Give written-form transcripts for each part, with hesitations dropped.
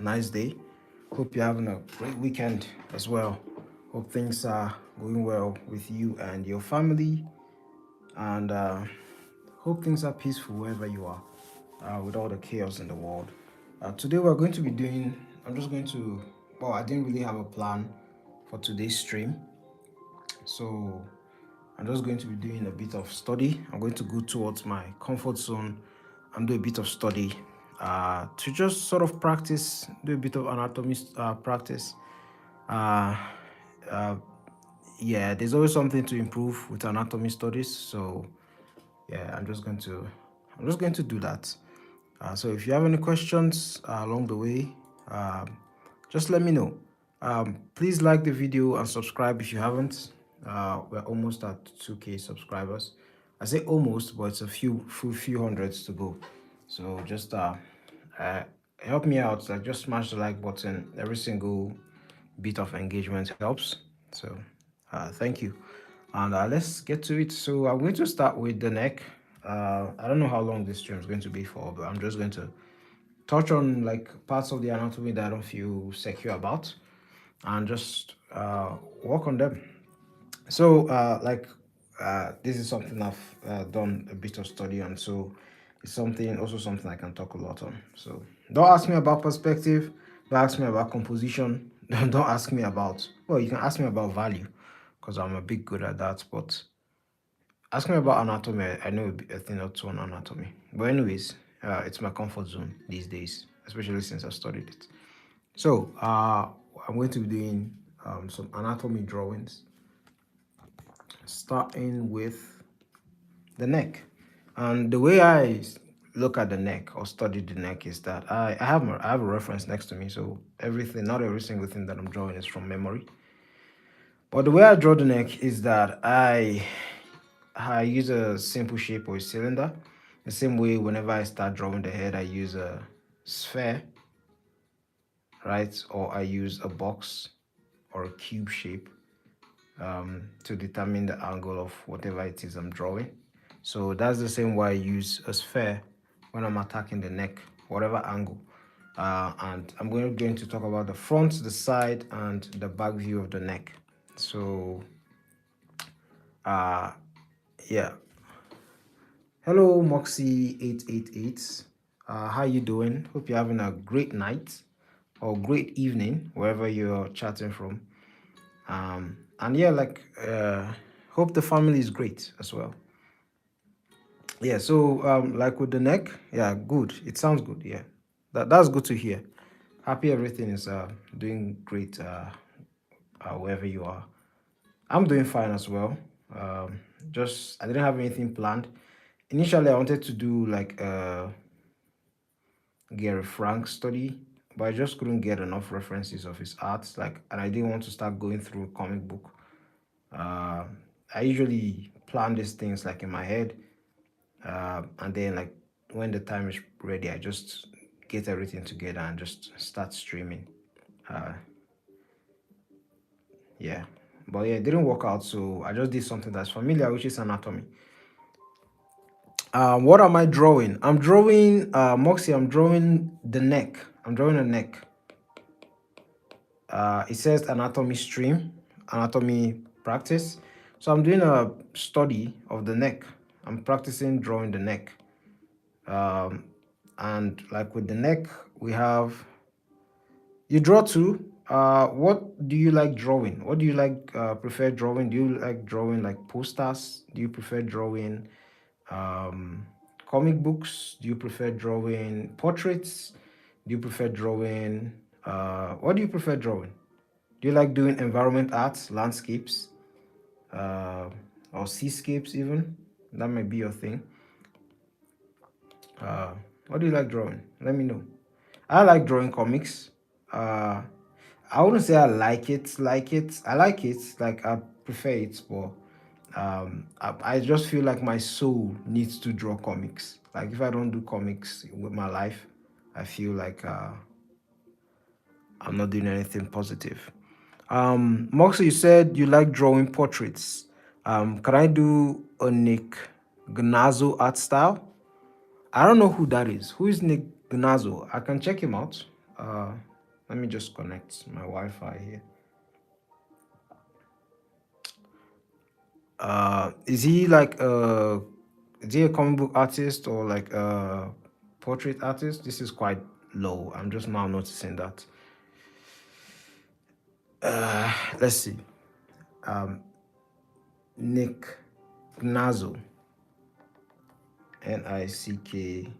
nice day. Hope you're having a great weekend as well. Hope things are going well with you and your family, and hope things are peaceful wherever you are with all the chaos in the world. Today, we're going to be doing, I'm just going to, well, I didn't really have a plan for today's stream, so I'm just going to be doing a bit of study. I'm going to go towards my comfort zone and do a bit of study to just sort of practice, do a bit of anatomy practice. Uh, uh, yeah, there's always something to improve with anatomy studies. So yeah, I'm just going to do that. So if you have any questions along the way, um, just let me know. Please like the video and subscribe if you haven't. We're almost at 2K subscribers. I say almost, but it's a few hundreds to go. So just uh, help me out. Like just smash the like button. Every single bit of engagement helps. So thank you. And let's get to it. So I'm going to start with the neck. I don't know how long this stream is going to be for, but I'm just going to touch on like parts of the anatomy that I don't feel secure about, and just work on them. So this is something I've done a bit of study on, so it's something I can talk a lot on. So don't ask me about perspective, don't ask me about composition, don't ask me about, well, you can ask me about value because I'm a bit good at that, but ask me about anatomy. I know a thing or two on anatomy. But anyways, it's my comfort zone these days, especially since I studied it. So I'm going to be doing some anatomy drawings, starting with the neck. And the way I look at the neck or study the neck is that I have a reference next to me. So not every single thing that I'm drawing is from memory. But the way I draw the neck is that I use a simple shape or a cylinder. The same way whenever I start drawing the head, I use a sphere, right? Or I use a box or a cube shape to determine the angle of whatever it is I'm drawing. So that's the same way I use a sphere when I'm attacking the neck, whatever angle. And I'm going to talk about the front, the side, and the back view of the neck. So, uh, yeah. Hello, Moxie888. How you doing? Hope you're having a great night or great evening, wherever you're chatting from. And yeah, hope the family is great as well. Yeah, so like with the neck, yeah, good. It sounds good. Yeah, that's good to hear. Happy everything is doing great wherever you are. I'm doing fine as well. Just I didn't have anything planned. Initially, I wanted to do like Gary Frank study, but I just couldn't get enough references of his art. Like, and I didn't want to start going through a comic book. Uh, I usually plan these things like in my head, and then like when the time is ready, I just get everything together and just start streaming. Uh, yeah, but yeah, it didn't work out, so I just did something that's familiar, which is anatomy. What am I drawing? I'm drawing Moxie. I'm drawing the neck. I'm drawing a neck. It says anatomy stream, anatomy practice. So I'm doing a study of the neck. I'm practicing drawing the neck. And like with the neck, we have, you draw two. What do you like drawing? What do you like prefer drawing? Do you like drawing like posters? Do you prefer drawing comic books? Do you prefer drawing portraits? Do you prefer drawing what do you prefer drawing? Do you like doing environment arts, landscapes, uh, or seascapes even? That might be your thing. Uh, what do you like drawing? Let me know. I like drawing comics. Uh, I wouldn't say I like it, I like it, like I prefer it, but I just feel like my soul needs to draw comics. Like if I don't do comics with my life, I feel like I'm not doing anything positive. Moxie, you said you like drawing portraits. Can I do a Nick Gnazzo art style? I don't know who that is. Who is Nick Gnazzo? I can check him out. Let me just connect my Wi-Fi here. Is he like is he a comic book artist or like a portrait artist? This is quite low. I'm just now noticing that. Let's see. Nick Gnazo. Nickgnazzo.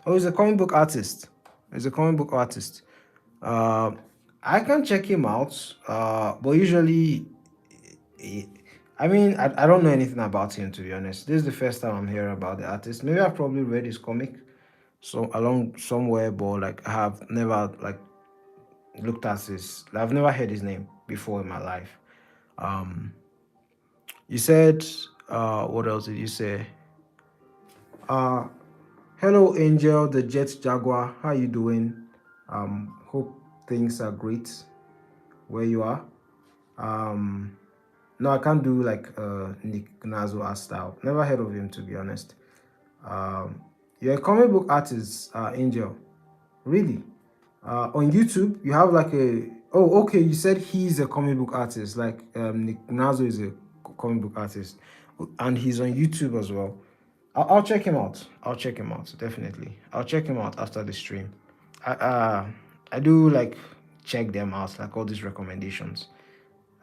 Oh, he's a comic book artist. He's a comic book artist. I can check him out. But usually, I mean, I don't know anything about him, to be honest. This is the first time I'm hearing about the artist. Maybe I've probably read his comic so along somewhere, but like I have never like looked at his. I've never heard his name before in my life. You said, what else did you say? Hello, Angel, the Jet Jaguar. How you doing? Hope things are great where you are. No, I can't do like Nick Gnazo art style. Never heard of him, to be honest. You're a comic book artist, Angel. Really? On YouTube, you have like a. Oh, okay. You said he's a comic book artist. Like Nick Gnazo is a comic book artist, and he's on YouTube as well. I'll check him out. I'll check him out, definitely. I'll check him out after the stream. I do like check them out, like all these recommendations.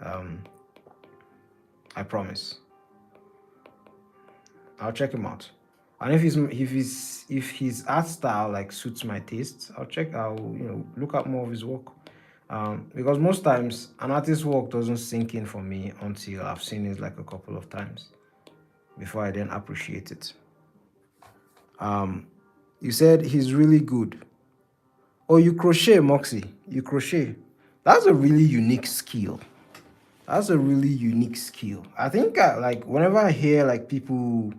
I promise. I'll check him out. And if his art style like suits my taste, I'll look at more of his work. Because most times an artist's work doesn't sink in for me until I've seen it like a couple of times before I then appreciate it. You said he's really good. Oh, you crochet, Moxie. You crochet. That's a really unique skill. That's a really unique skill. I think like whenever I hear like people,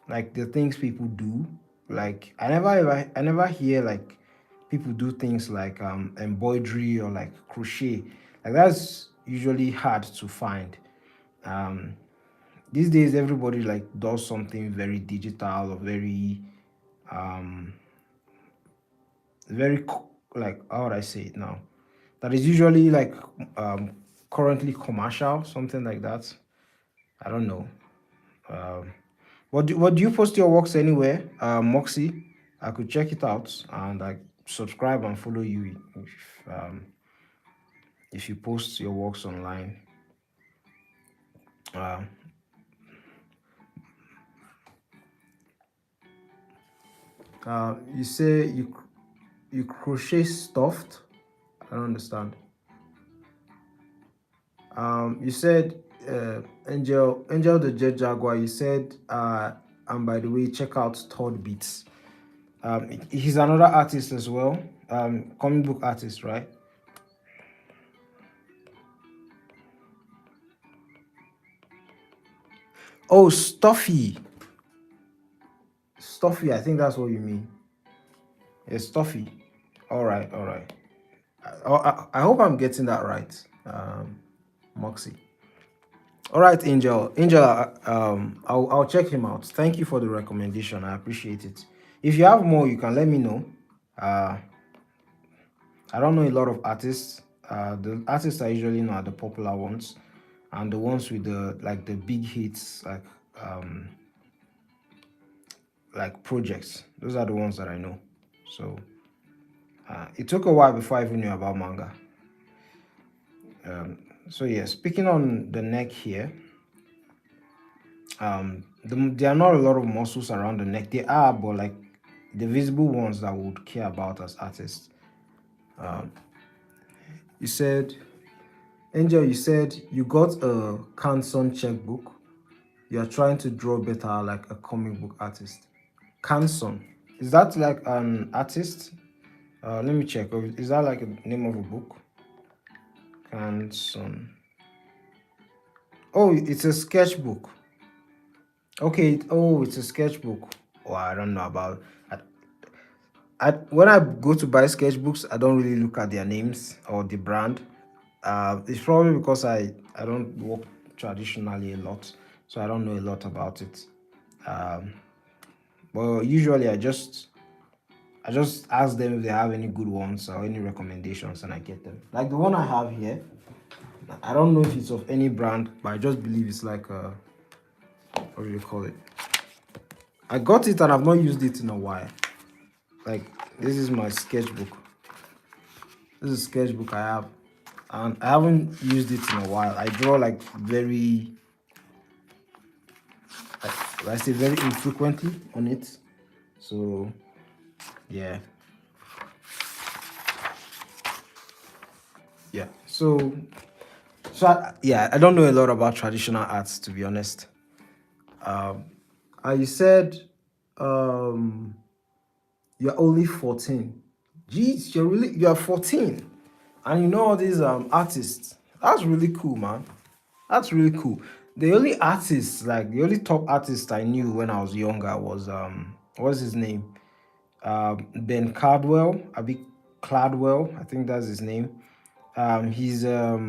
like the things people do, like I never hear like people do things like embroidery or like crochet. Like that's usually hard to find. These days everybody like does something very digital or very like how would I say it now? That is usually like currently commercial, something like that. I don't know. What do you post your works anywhere, Moxie? I could check it out and like subscribe and follow you if you post your works online. You say you crochet stuffed. I don't understand. You said Angel the Jet Jaguar. You said and by the way, check out Todd Beats. He's another artist as well. Comic book artist, right? Oh, Stuffy. Stuffy, I think that's what you mean. It's Stuffy. All right. I hope I'm getting that right, Moxie. All right, Angel. I'll check him out. Thank you for the recommendation. I appreciate it. If you have more, you can let me know. I don't know a lot of artists. The artists I usually know are the popular ones, and the ones with the like the big hits, like projects. Those are the ones that I know. So it took a while before I even knew about manga. So yeah, speaking on the neck here, there are not a lot of muscles around the neck. There are, but like the visible ones that we would care about as artists. You said, Angel, you said you got a Canson checkbook. You are trying to draw better like a comic book artist. Canson. Is that like an artist? Let me check. Is that like a name of a book? Canson. Oh, it's a sketchbook. Okay. Oh, it's a sketchbook. Oh, I don't know about. When I go to buy sketchbooks, I don't really look at their names or the brand. It's probably because I don't work traditionally a lot, so I don't know a lot about it. But usually I just I just ask them if they have any good ones or any recommendations, and I get them. Like the one I have here, I don't know if it's of any brand, but I just believe it's like a, what do you call it? I got it and I've not used it in a while. Like, this is my sketchbook. This is a sketchbook I have, and I haven't used it in a while. I draw like very, I say very infrequently on it. So yeah. Yeah. Yeah, I don't know a lot about traditional arts, to be honest. You said you're only 14. Jeez, you're 14, and you know all these artists. That's really cool, man. That's really cool. The only artist, like the only top artist I knew when I was younger was what's his name? Ben Cardwell, Abby Cladwell, I think that's his name. He's I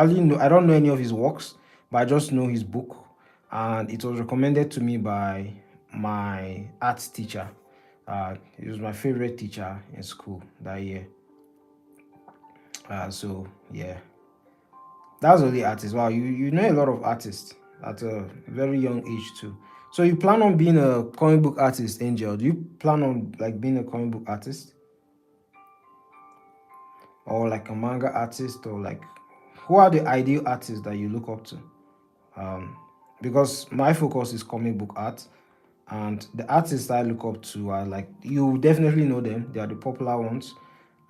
only know, I don't know any of his works, but I just know his book, and it was recommended to me by my art teacher. He was my favorite teacher in school that year. So yeah, that's all the artists. Wow, you know a lot of artists at a very young age too. So you plan on being a comic book artist, Angel? Do you plan on like being a comic book artist, or like a manga artist, or like who are the ideal artists that you look up to? Because my focus is comic book art, and the artists I look up to are like, you definitely know them. They are the popular ones.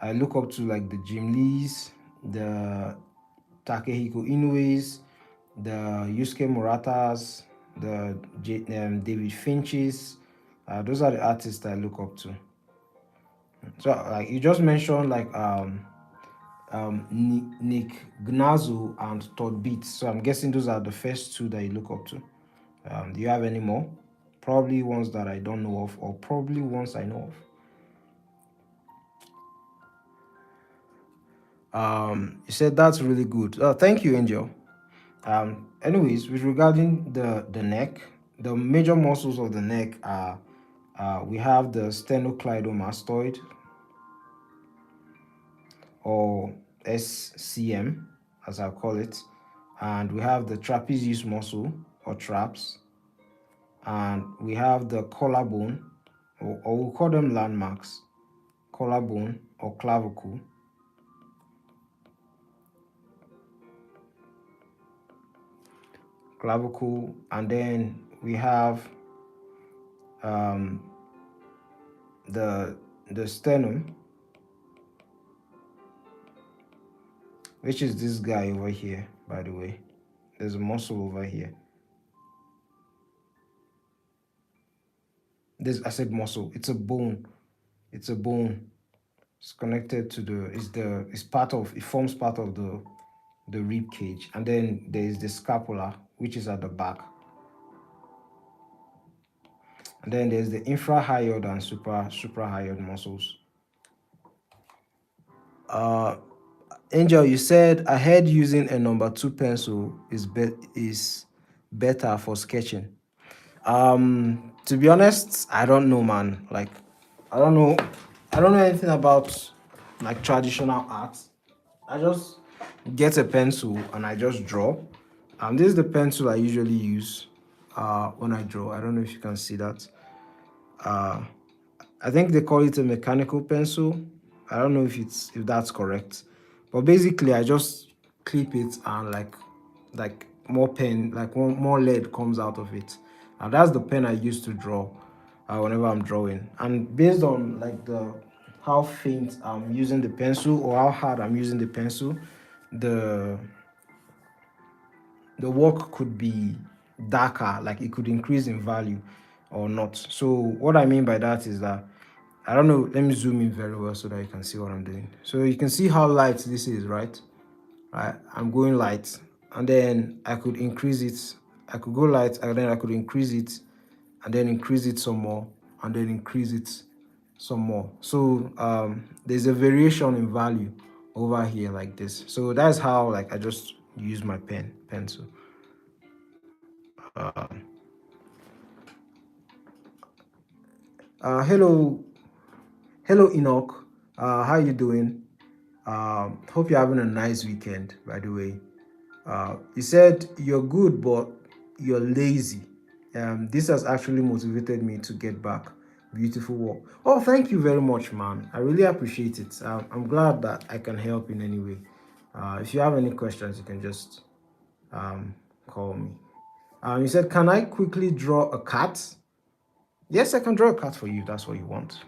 I look up to like the Jim Lees, the Takehiko Inoue's, the Yusuke Muratas, the David Finches. Those are the artists I look up to. So like you just mentioned, like Nick Gnazo and Todd Beats. So I'm guessing those are the first two that you look up to. Do you have any more? Probably ones that I don't know of, or probably ones I know of. You said that's really good. Thank you, Angel. Anyways, with regarding the neck, the major muscles of the neck are we have the sternocleidomastoid, or SCM, as I call it, and we have the trapezius muscle, or traps, and we have the collarbone, or we call them landmarks, collarbone or clavicle. Clavicle, and then we have the sternum, which is this guy over here, by the way. There's a muscle over here. I said muscle. It's a bone. It's a bone. It's connected to it forms part of the rib cage. And then there's the scapula, which is at the back. And then there's the infrahyoid and suprahyoid muscles. Angel, you said I heard using a number 2 pencil is better for sketching. To be honest, I don't know, man. Like, I don't know anything about like traditional art. I just get a pencil and I just draw. This is the pencil I usually use when I draw. I don't know if you can see that. I think they call it a mechanical pencil. I don't know if that's correct, but basically I just clip it and like more pen, like more lead comes out of it, and that's the pen I use to draw whenever I'm drawing. And based on like how faint I'm using the pencil or how hard I'm using the pencil, the work could be darker, like it could increase in value or not. So what I mean by that is that, I don't know, let me zoom in very well so that you can see what I'm doing. So you can see how light this is, right? I'm going light, and then I could increase it. I could go light, and then I could increase it, and then increase it some more, and then increase it some more. So there's a variation in value over here like this. So that's how like I just use my pencil. Hello, hello Enoch. How you doing? Hope you're having a nice weekend. By the way, you said you're good, but you're lazy. This has actually motivated me to get back. Beautiful work. Oh, thank you very much, man. I really appreciate it. I'm glad that I can help in any way. If you have any questions, you can just um, call me. You said, can I quickly draw a cat? Yes, I can draw a cat for you. That's what you want.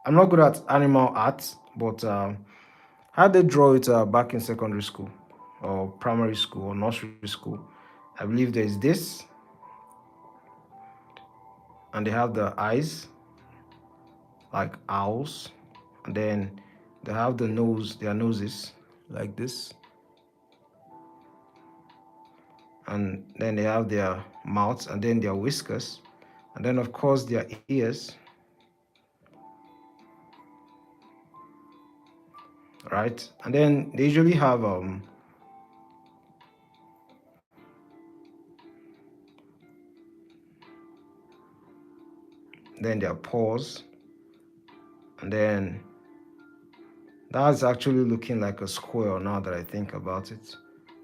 I'm not good at animal art, but how they draw it back in secondary school or primary school or nursery school. I believe there's this, and they have the eyes like owls, and then they have the nose, their noses like this, and then they have their mouths, and then their whiskers, and then of course their ears, right? And then they usually have then their paws, and then that's actually looking like a squirrel now that I think about it.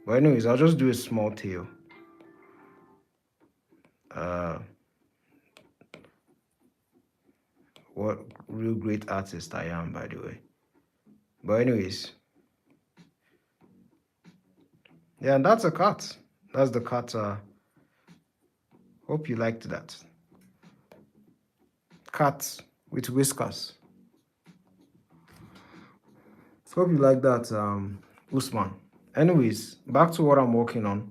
But anyways, I'll just do a small tail. Uh, what real great artist I am, by the way. But anyways, yeah, and that's a cat. That's the cat. Hope you liked that. Cat with whiskers. Hope you like that, Usman. Anyways, back to what I'm working on.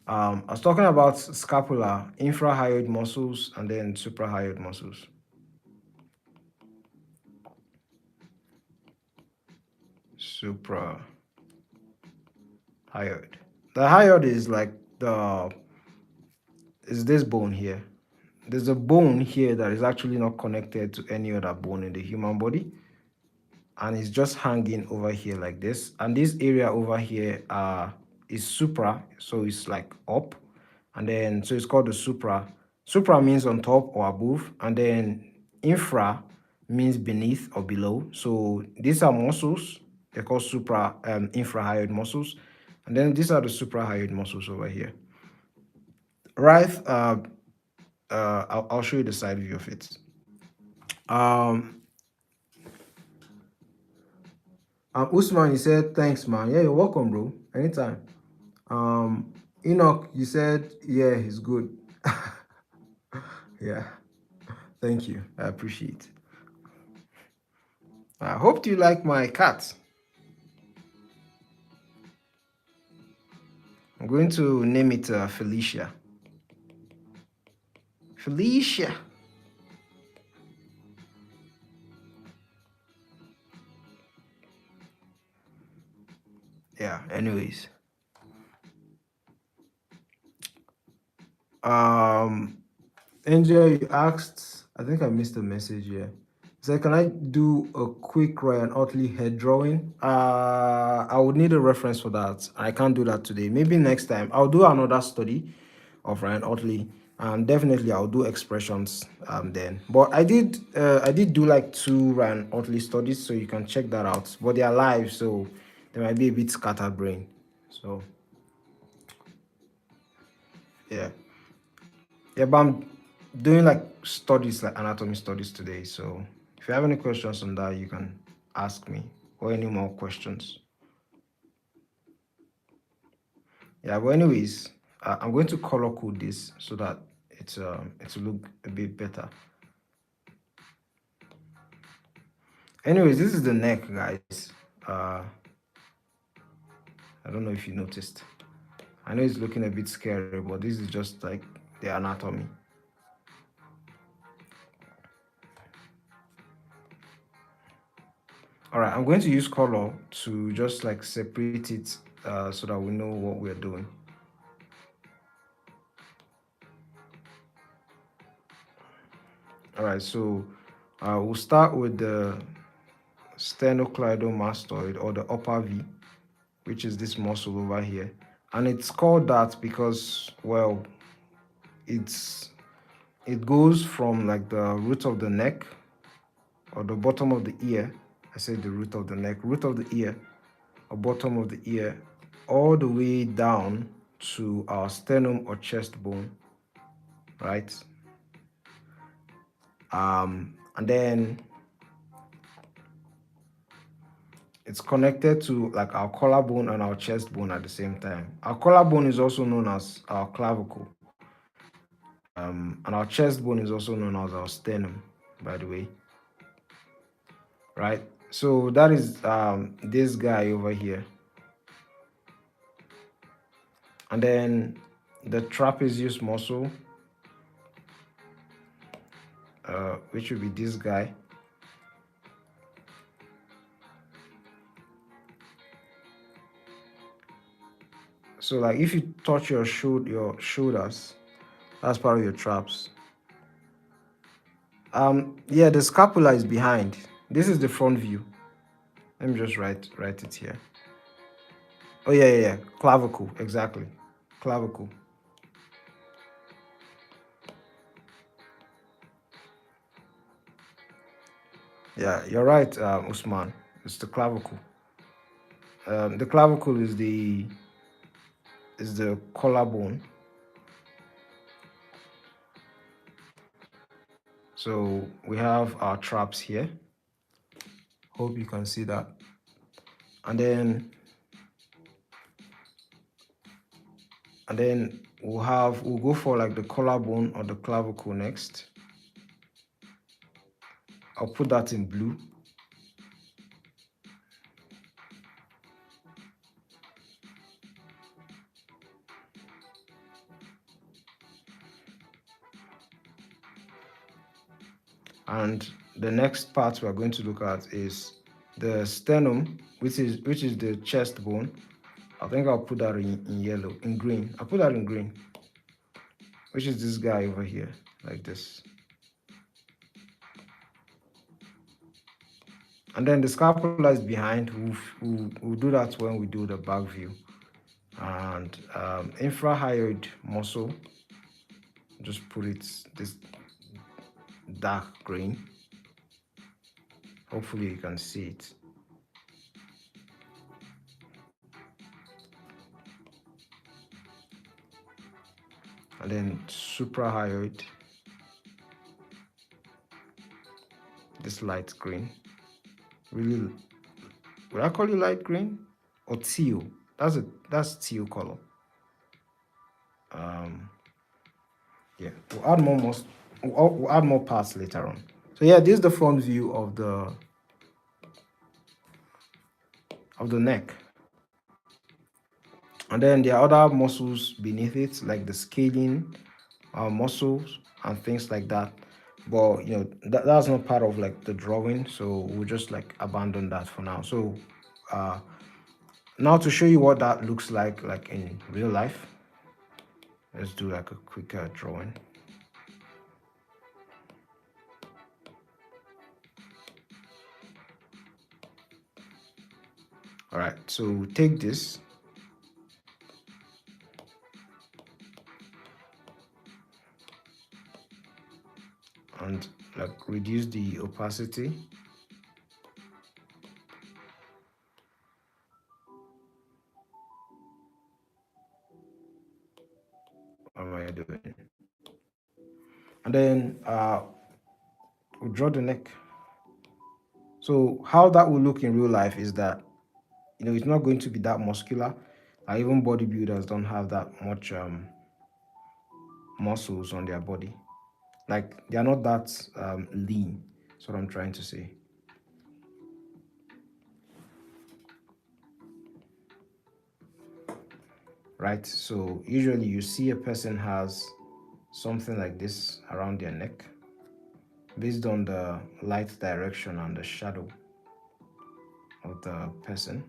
I was talking about scapula, infrahyoid muscles, and then suprahyoid muscles. Suprahyoid. The hyoid is like is this bone here. There's a bone here that is actually not connected to any other bone in the human body, and it's just hanging over here like this. And this area over here is supra, so it's like up, and then so it's called the supra. Supra means on top or above, and then infra means beneath or below. So these are muscles. They're called infrahyoid muscles, and then these are the suprahyoid muscles over here. Right. I'll show you the side view of it. Um, Usman, you said thanks, man. Yeah, you're welcome, bro. Anytime. Enoch, you said yeah, he's good. Yeah, thank you. I appreciate it. I hope you like my cat. I'm going to name it Felicia. Felicia. Yeah. Anyways. Angel, you asked. I think I missed a message here. So can I do a quick Ryan Otley head drawing? I would need a reference for that. I can't do that today. Maybe next time. I'll do another study of Ryan Otley, and definitely I'll do expressions then. But I did do like 2 Ryan Otley studies, so you can check that out. But they are live, so they might be a bit scattered brain. So yeah. Yeah, but I'm doing like studies, like anatomy studies today. So if you have any questions on that, you can ask me, or any more questions. Yeah, but anyways, I'm going to color code this so that it's look a bit better. Anyways, this is the neck, guys. I don't know if you noticed. I know it's looking a bit scary, but this is just like the anatomy. All right, I'm going to use color to just like separate it so that we know what we're doing. All right, so we'll start with the sternocleidomastoid, or the upper V, which is this muscle over here. And it's called that because, well, it's it goes from like the root of the neck or the bottom of the ear. I said the root of the neck, root of the ear, or bottom of the ear, all the way down to our sternum or chest bone, right? And then it's connected to like our collarbone and our chest bone at the same time. Our collarbone is also known as our clavicle, and our chest bone is also known as our sternum, by the way, right? So that is this guy over here. And then the trapezius muscle, which will be this guy. So like if you touch your shoulders, that's part of your traps. Yeah, the scapula is behind. This is the front view. Let me just write it here. Oh yeah. Clavicle, exactly. Clavicle. Yeah, you're right, Usman. It's the clavicle. The clavicle is the collarbone. So we have our traps here. Hope you can see that. And then we'll go for like the collarbone or the clavicle next. I'll put that in blue. And the next part we're going to look at is the sternum, which is the chest bone. I think I'll put that in yellow, in green. I'll put that in green, which is this guy over here, like this. And then the scapula is behind. We'll do that when we do the back view. And infrahyoid muscle, just put it this dark green. Hopefully you can see it. And then suprahyoid, this light green. Really, would I call it light green or teal? That's teal color. Yeah, we'll add more parts later on. So yeah, this is the front view of the neck. And then there are other muscles beneath it, like the scaling muscles and things like that. But you know that's not part of like the drawing, so we'll just like abandon that for now. So now to show you what that looks like in real life, let's do like a quick drawing. All right, so take this and like reduce the opacity. What am I doing? And then we'll draw the neck. So how that will look in real life is that, you know, it's not going to be that muscular. Even bodybuilders don't have that much muscles on their body. Like they are not that lean. That's what I'm trying to say. Right? So usually you see a person has something like this around their neck based on the light direction and the shadow of the person.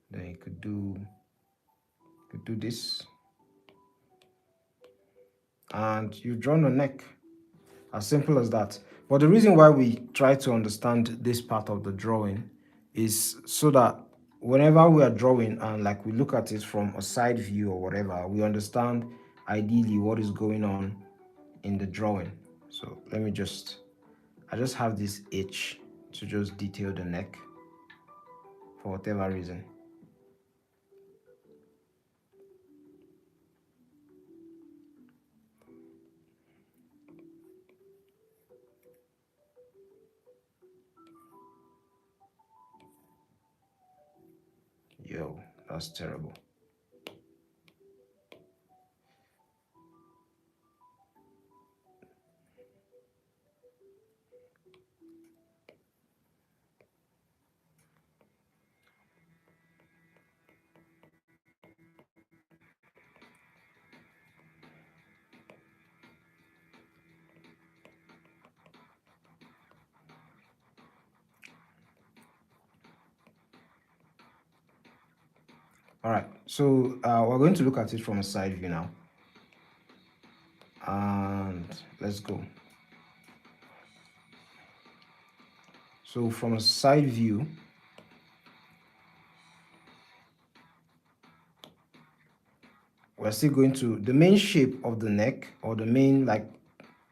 Then you could do this. and you've drawn a neck. As simple as that. But the reason why we try to understand this part of the drawing is so that whenever we are drawing and like we look at it from a side view or whatever, we understand ideally what is going on in the drawing. So I just have this H to just detail the neck for whatever reason. Yo, that's terrible. All right, so we're going to look at it from a side view now. And let's go. So from a side view, we're still going to, the main shape of the neck, or the main like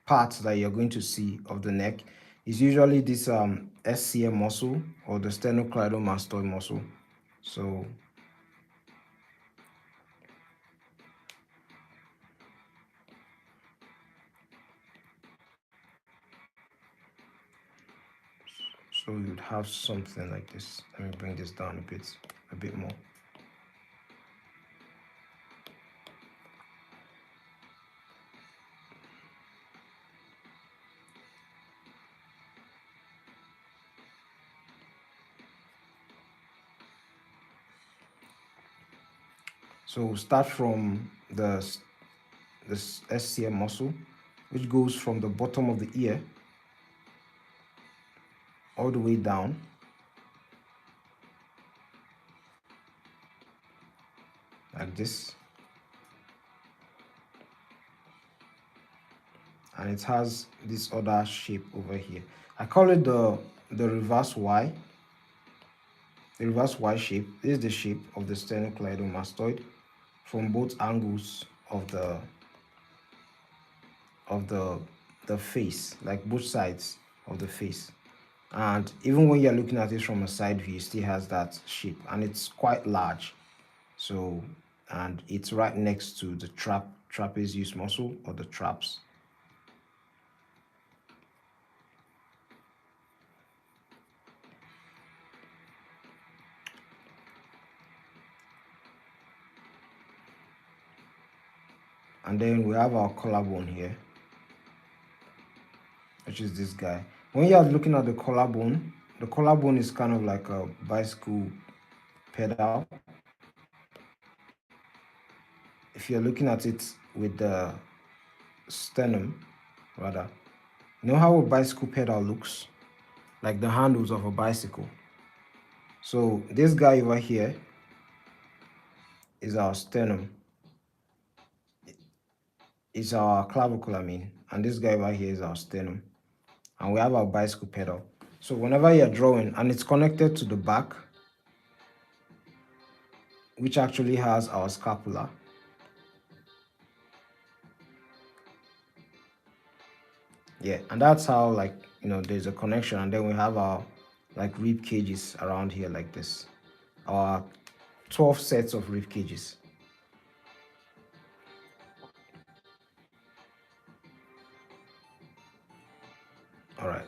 parts that you're going to see of the neck is usually this SCM muscle, or the sternocleidomastoid muscle. So you'd have something like this. Let me bring this down a bit more. So we'll start from this SCM muscle, which goes from the bottom of the ear all the way down. Like this. And it has this other shape over here. I call it the reverse Y. The reverse Y shape. This is the shape of the sternocleidomastoid from both angles of the face, like both sides of the face. And even when you're looking at it from a side view, it still has that shape, and it's quite large. So, and it's right next to the trapezius muscle, or the traps. And then we have our collarbone here, which is this guy. When you are looking at the collarbone is kind of like a bicycle pedal. If you're looking at it with the sternum, rather, you know how a bicycle pedal looks? Like the handles of a bicycle. So this guy over here is our sternum. It's our clavicle, I mean. And this guy over here is our sternum. And we have our bicycle pedal. So whenever you're drawing, and it's connected to the back, which actually has our scapula. Yeah, and that's how, like, you know, there's a connection. And then we have our like rib cages around here like this. Our 12 sets of rib cages. All right.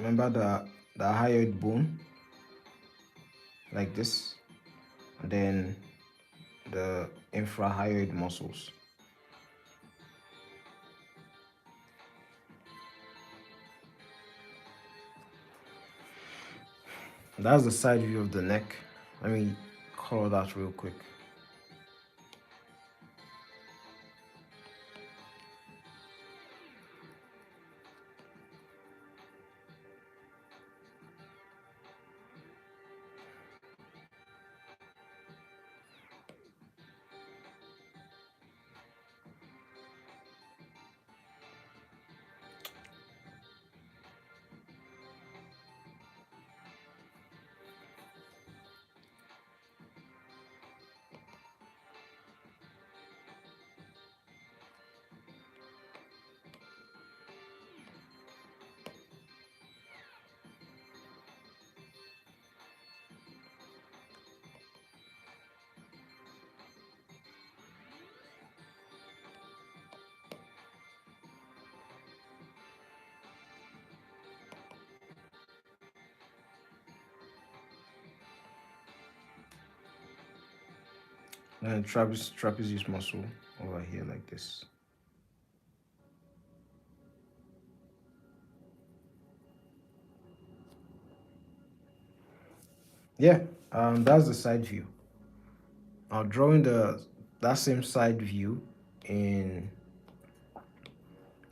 remember the hyoid bone, like this, and then the infrahyoid muscles. That's the side view of the neck. Let me color that real quick. And trapezius muscle over here, like this. Yeah, that's the side view. Now drawing that same side view in,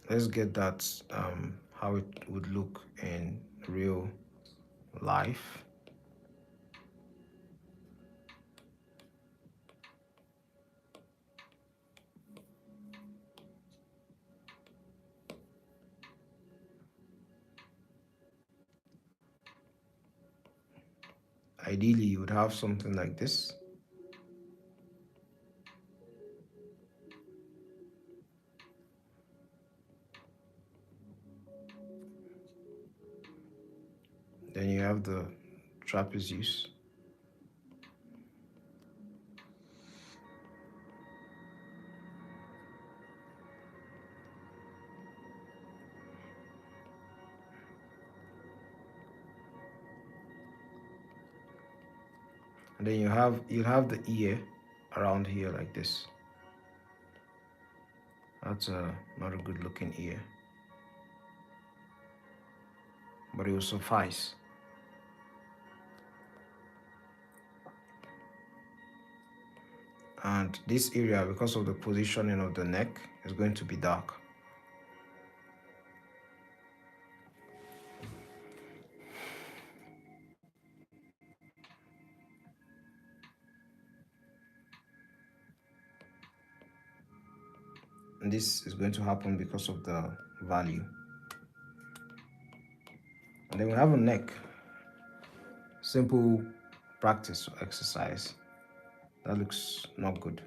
let's get that how it would look in real life. Ideally, you would have something like this. Then you have the trapezius. And then you'll have the ear around here like this. That's not a good looking ear, but it will suffice. And this area, because of the positioning of the neck, is going to be dark. And this is going to happen because of the value. And then we have a neck. Simple practice or exercise. That looks not good.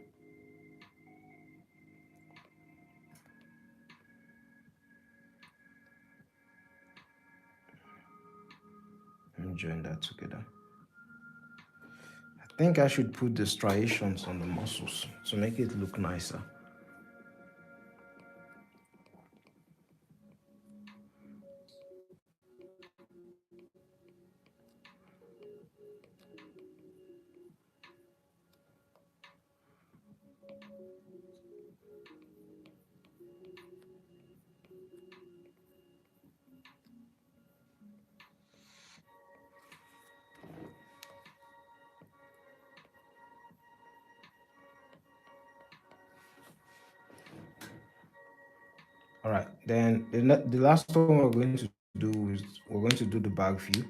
Let me join that together. I think I should put the striations on the muscles to make it look nicer. All right, then the last one we're going to do is we're going to do the back view.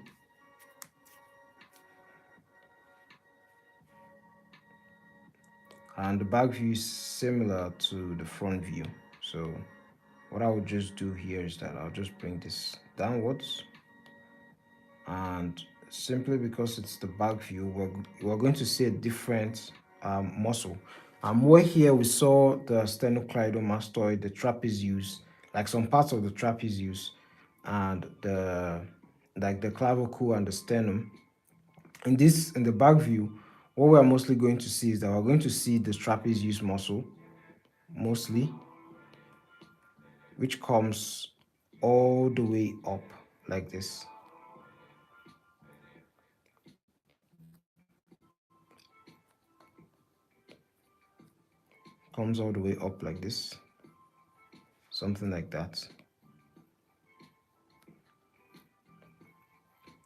And the back view is similar to the front view. So what I would just do here is that I'll just bring this downwards, and simply because it's the back view, we're going to see a different muscle. Where here we saw the sternocleidomastoid, the trapezius, like some parts of the trapezius, and the clavicle and the sternum. In the back view, what we're mostly going to see is that we're going to see the trapezius muscle mostly, which comes all the way up like this. Comes all the way up like this, something like that.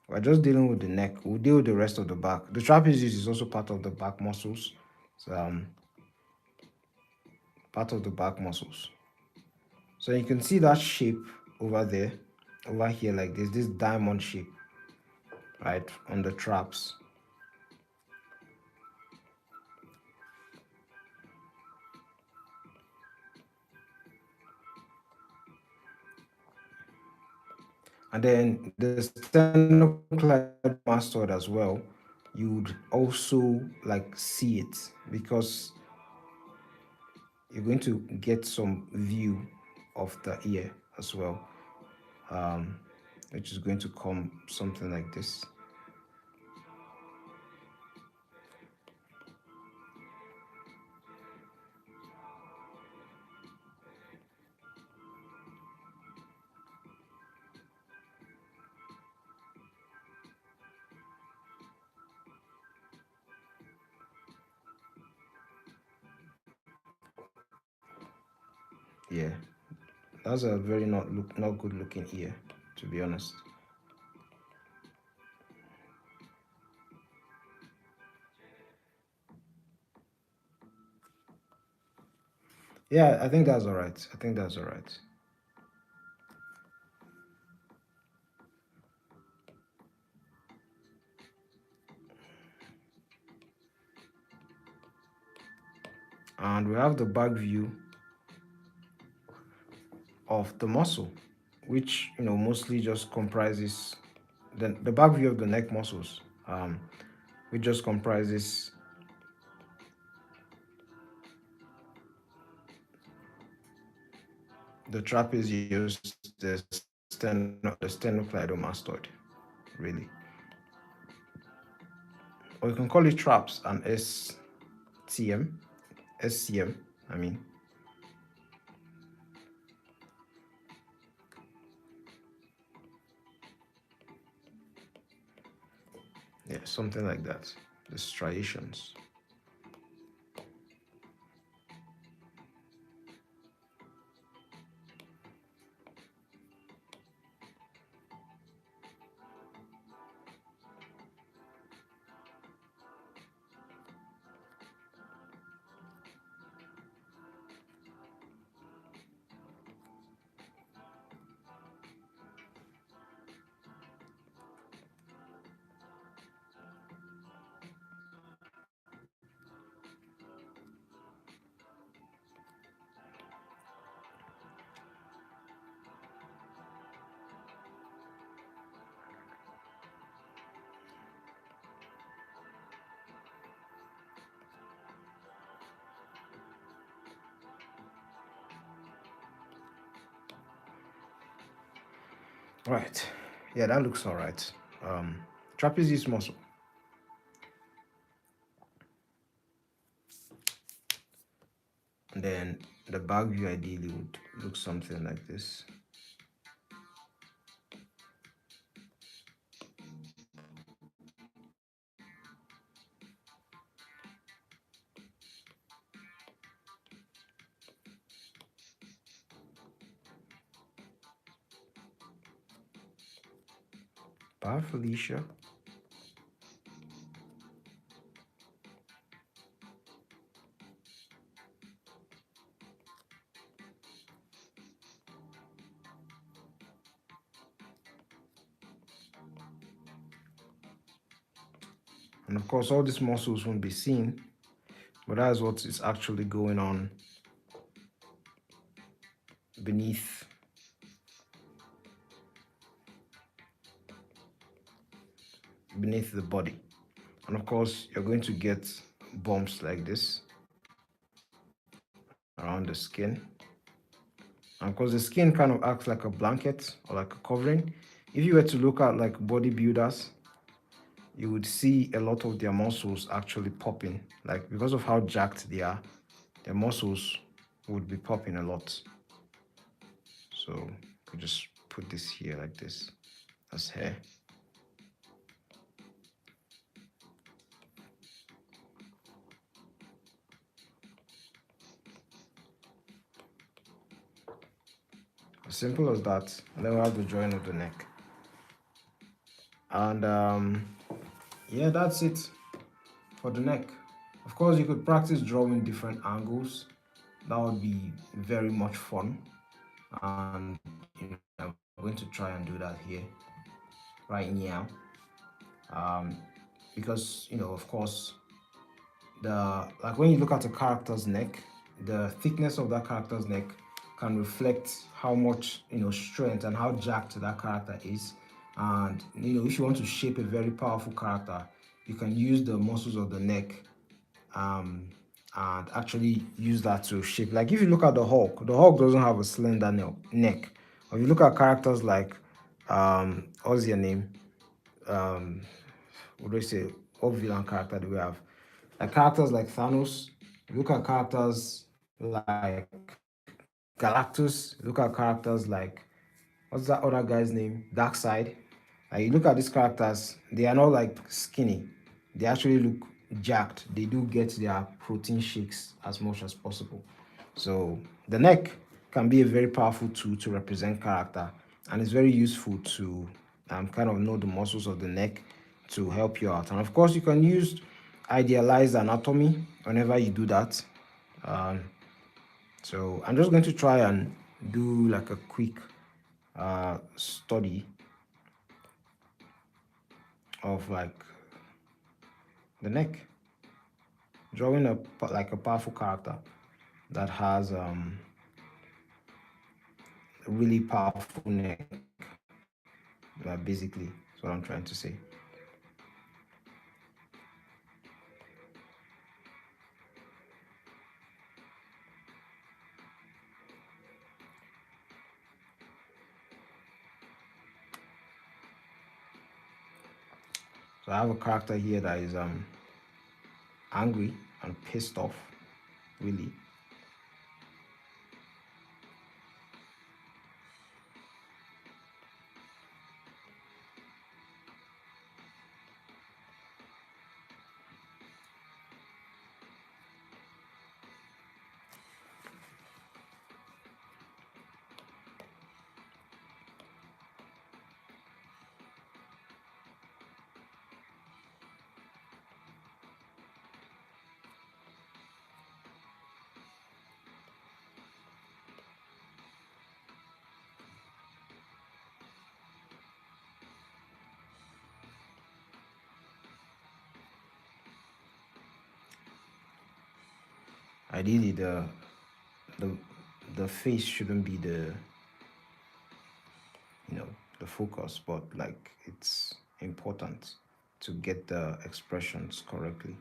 We're just dealing with the neck. We'll deal with the rest of the back. The trapezius is also part of the back muscles. So, part of the back muscles. So you can see that shape over there, over here like this diamond shape, right, on the traps. And then the sternocleidomastoid as well, you'd also like see it because you're going to get some view of the ear as well, which is going to come something like this. Yeah, that's a very not good looking ear, to be honest. Yeah, I think that's all right. I think that's all right. And we have the back view of the muscle, which mostly just comprises the back view of the neck muscles, which just comprises the trapezius, the sternocleidomastoid, really. Or you can call it traps and SCM, I mean. Yeah, something like that. The striations. Right. Yeah, that looks all right. Trapezius muscle. And then the back view ideally would look something like this. Bye, Felicia. And of course, all these muscles won't be seen, but that's what is actually going on beneath the body. And of course, you're going to get bumps like this around the skin. And of course, the skin kind of acts like a blanket or like a covering. If you were to look at like bodybuilders, you would see a lot of their muscles actually popping. Like because of how jacked they are, their muscles would be popping a lot. So we just put this here like this. as hair. As simple as that. And then we have the drawing of the neck. And yeah, that's it for the neck. Of course, you could practice drawing different angles. That would be very much fun. And I'm going to try and do that here right now. Um, because of course, like when you look at a character's neck, the thickness of that character's neck can reflect how much strength and how jacked that character is. And if you want to shape a very powerful character, you can use the muscles of the neck, um, and actually use that to shape. Like if you look at the Hulk doesn't have a slender neck. Or if you look at characters like what's your name? Um, what do I say? What villain character do we have? Like characters like Thanos. Look at characters like Galactus. Look at characters like what's that other guy's name? Darkseid. Like you look at these characters, they are not like skinny. They actually look jacked. They do get their protein shakes as much as possible. So the neck can be a very powerful tool to represent character, and it's very useful to kind of know the muscles of the neck to help you out. And of course, you can use idealized anatomy whenever you do that. Um, so I'm just going to try and do like a quick study of like the neck, drawing like a powerful character that has a really powerful neck. Basically, that's what I'm trying to say. So I have a character here that is angry and pissed off, really. Ideally, the the face shouldn't be you know the focus, but like it's important to get the expressions correctly.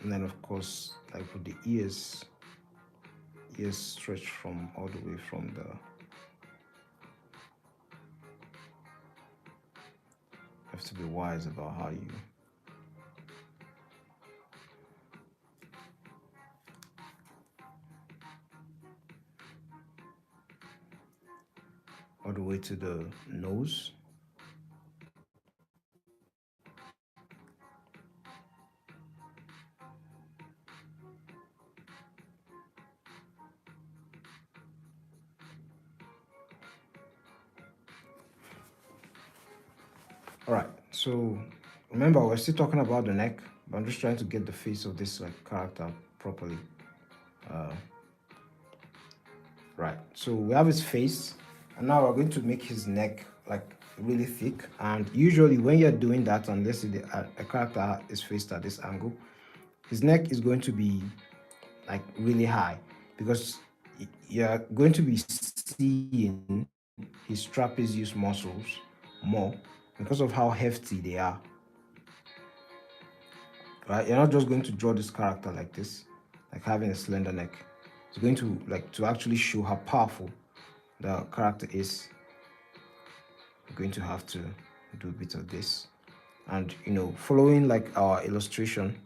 And then of course, like with the ears stretch from all the way from the. You have to be wise about how you the way to the nose. All right, so remember we're still talking about the neck, but I'm just trying to get the face of this like character properly. Uh, right, so we have his face, and now we're going to make his neck like really thick. And usually when you're doing that, unless a character is faced at this angle, his neck is going to be like really high, because you're going to be seeing his trapezius muscles more because of how hefty they are. Right, you're not just going to draw this character like this, like having a slender neck. It's going to to actually show how powerful the character is. You're going to have to do a bit of this, and following like our illustration,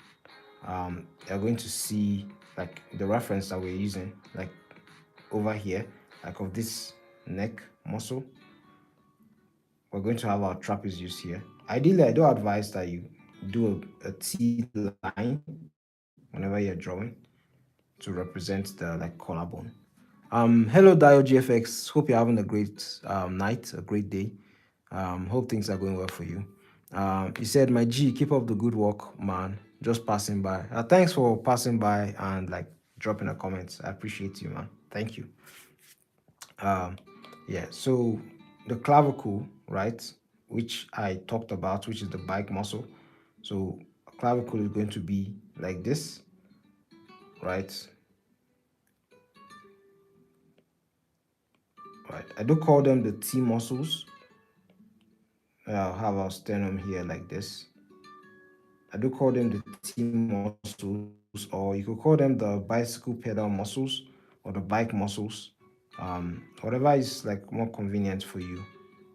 you're going to see like the reference that we're using, like over here, like of this neck muscle. We're going to have our trapezius here. Ideally, I do advise that you do a T line whenever you're drawing to represent the like collarbone. Hello Dio GFX. Hope you're having a great night, a great day. Hope things are going well for you. He said, "My G, keep up the good work, man. Just passing by." Thanks for passing by and like dropping a comment. I appreciate you, man. Thank you. Yeah. So the clavicle, right, which I talked about, which is the bike muscle. So clavicle is going to be like this, right? Right. I do call them the T muscles. I'll have our sternum here like this. I do call them the T muscles, or you could call them the bicycle pedal muscles or the bike muscles. Whatever is like more convenient for you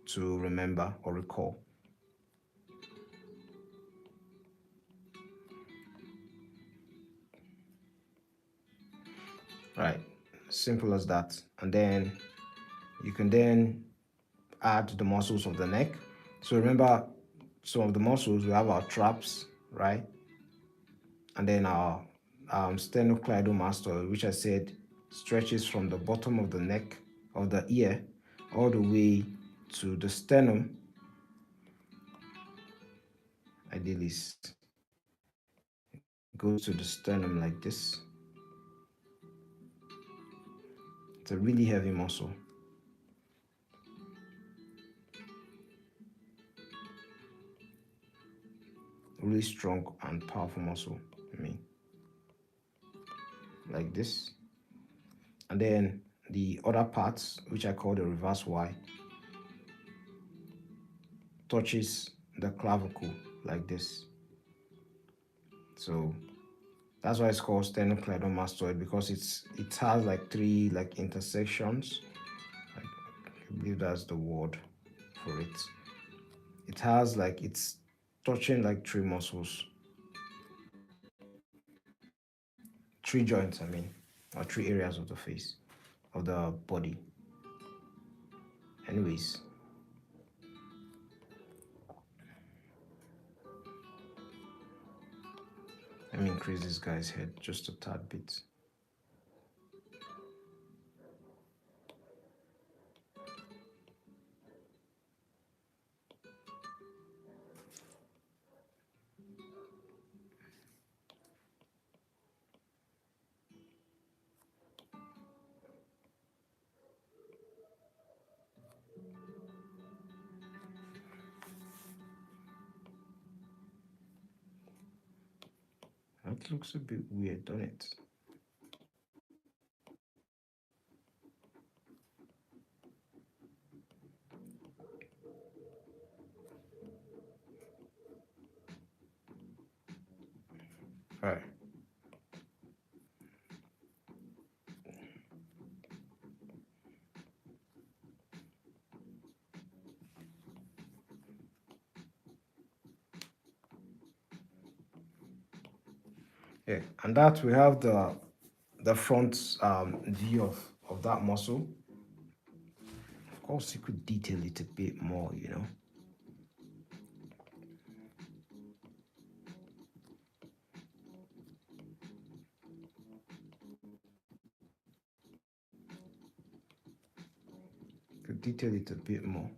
to remember or recall. Right. Simple as that. And then you can then add the muscles of the neck. So remember, some of the muscles, we have our traps, right? And then our sternocleidomastoid, which I said stretches from the bottom of the neck of the ear all the way to the sternum. Ideally, goes to the sternum like this. It's a really heavy muscle. Really strong and powerful muscle. I mean, like this. And then the other parts, which I call the reverse Y, touches the clavicle like this. So that's why it's called sternocleidomastoid, because it has like three like intersections. I believe that's the word for it. It has like, it's touching like three muscles, three joints, I mean, or three areas of the face, of the body. Anyways, let me increase this guy's head just a tad bit. That looks a bit weird, doesn't it? All right. Yeah, and that we have the front view of that muscle. Of course, you could detail it a bit more, you know. Could detail it a bit more.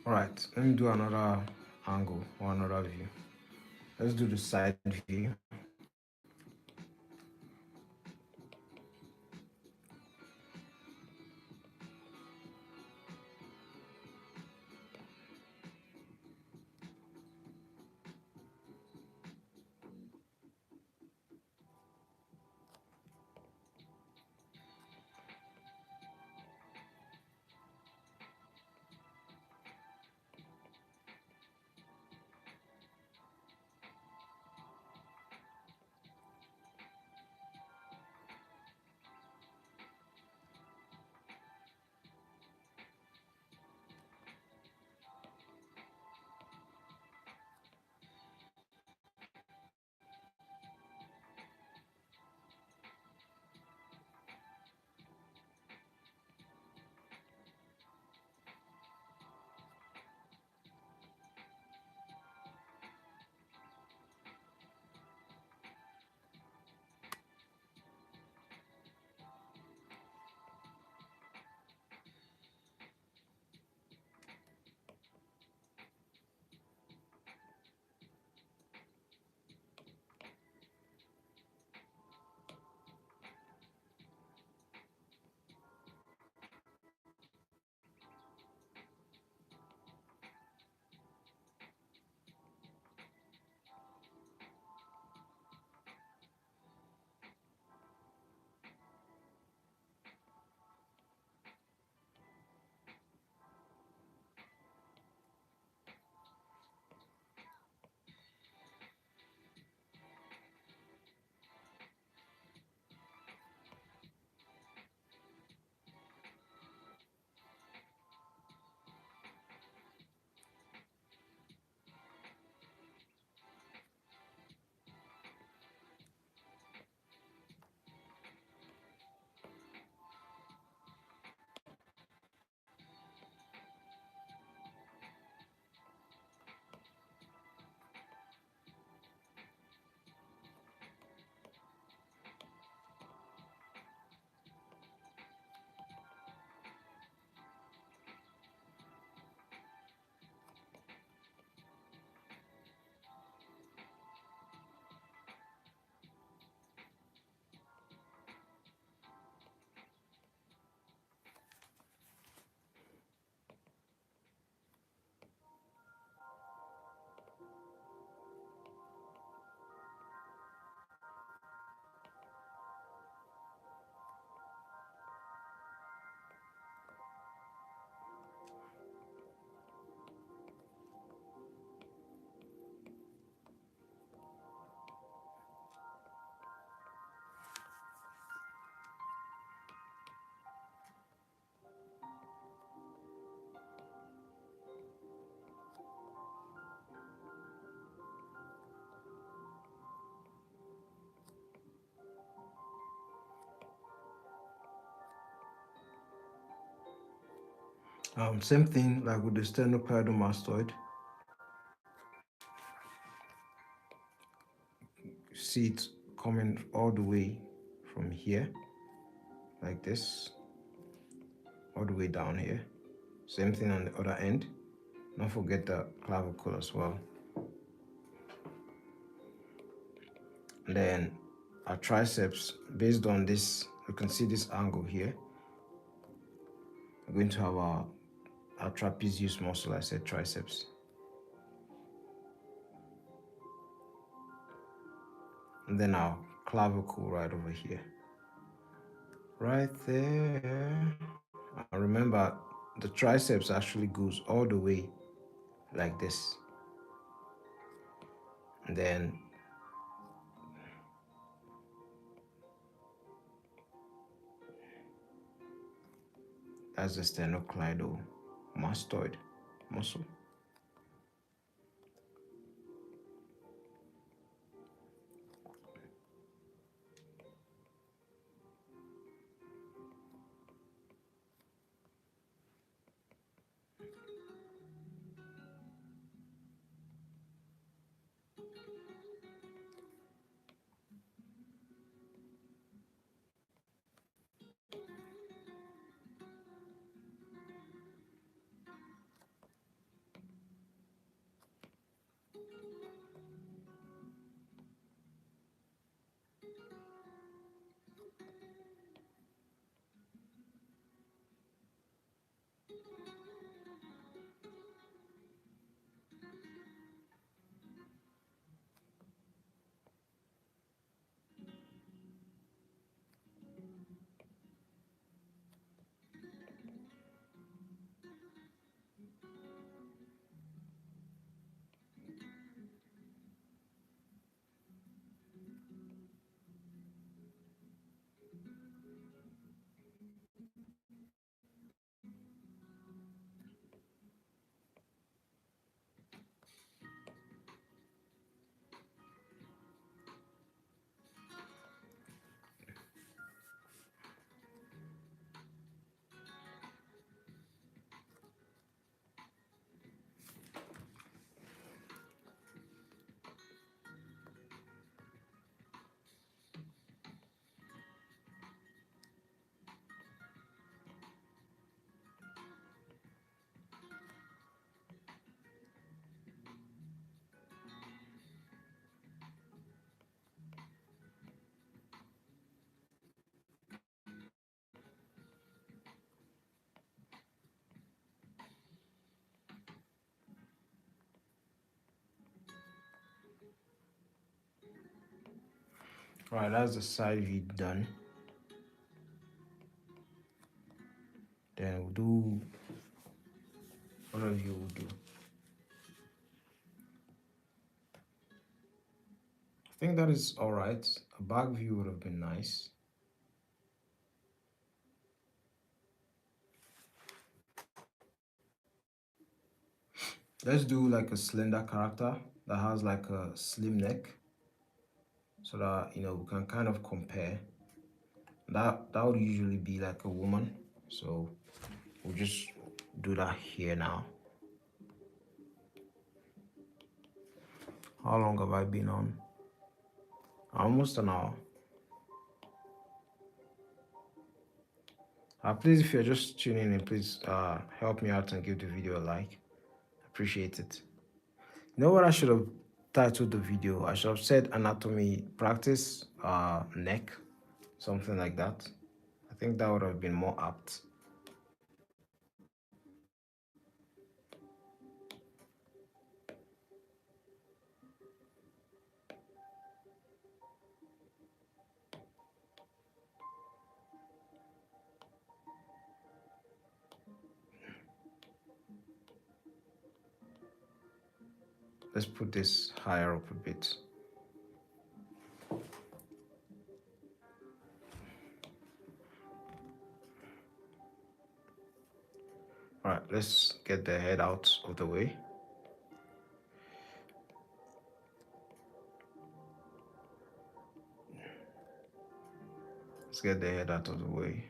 All right, let me do another angle or another view. Let's do the side view. Same thing like with the sternocleidomastoid. See it coming all the way from here, like this, all the way down here. Same thing on the other end. Don't forget the clavicle as well. And then our triceps, based on this, you can see this angle here. We're going to have our trapezius muscle, I said triceps. And then our clavicle right over here. Right there. And remember, the triceps actually goes all the way like this. And then that's the sternocleidomastoid muscle. All right, that's the side view done. Then we'll do, one of you will do. I think that is all right. A back view would have been nice. Let's do like a slender character that has like a slim neck, so that we can kind of compare. That would usually be like a woman, so we'll just do that here now. How long have I been on? Almost an hour. Please, if you're just tuning in, please help me out and give the video a like. Appreciate it. You know what I should have titled the video? I should have said anatomy practice, neck, something like that. I think that would have been more apt. Let's put this higher up a bit. All right, let's get the head out of the way. Let's get the head out of the way.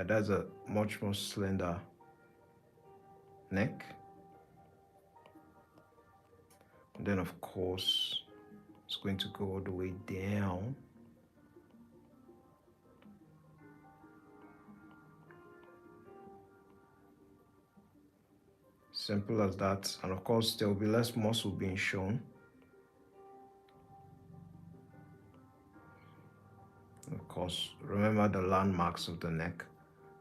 That's a much more slender neck. And then of course it's going to go all the way down. Simple as that. And of course there will be less muscle being shown. Of course, remember the landmarks of the neck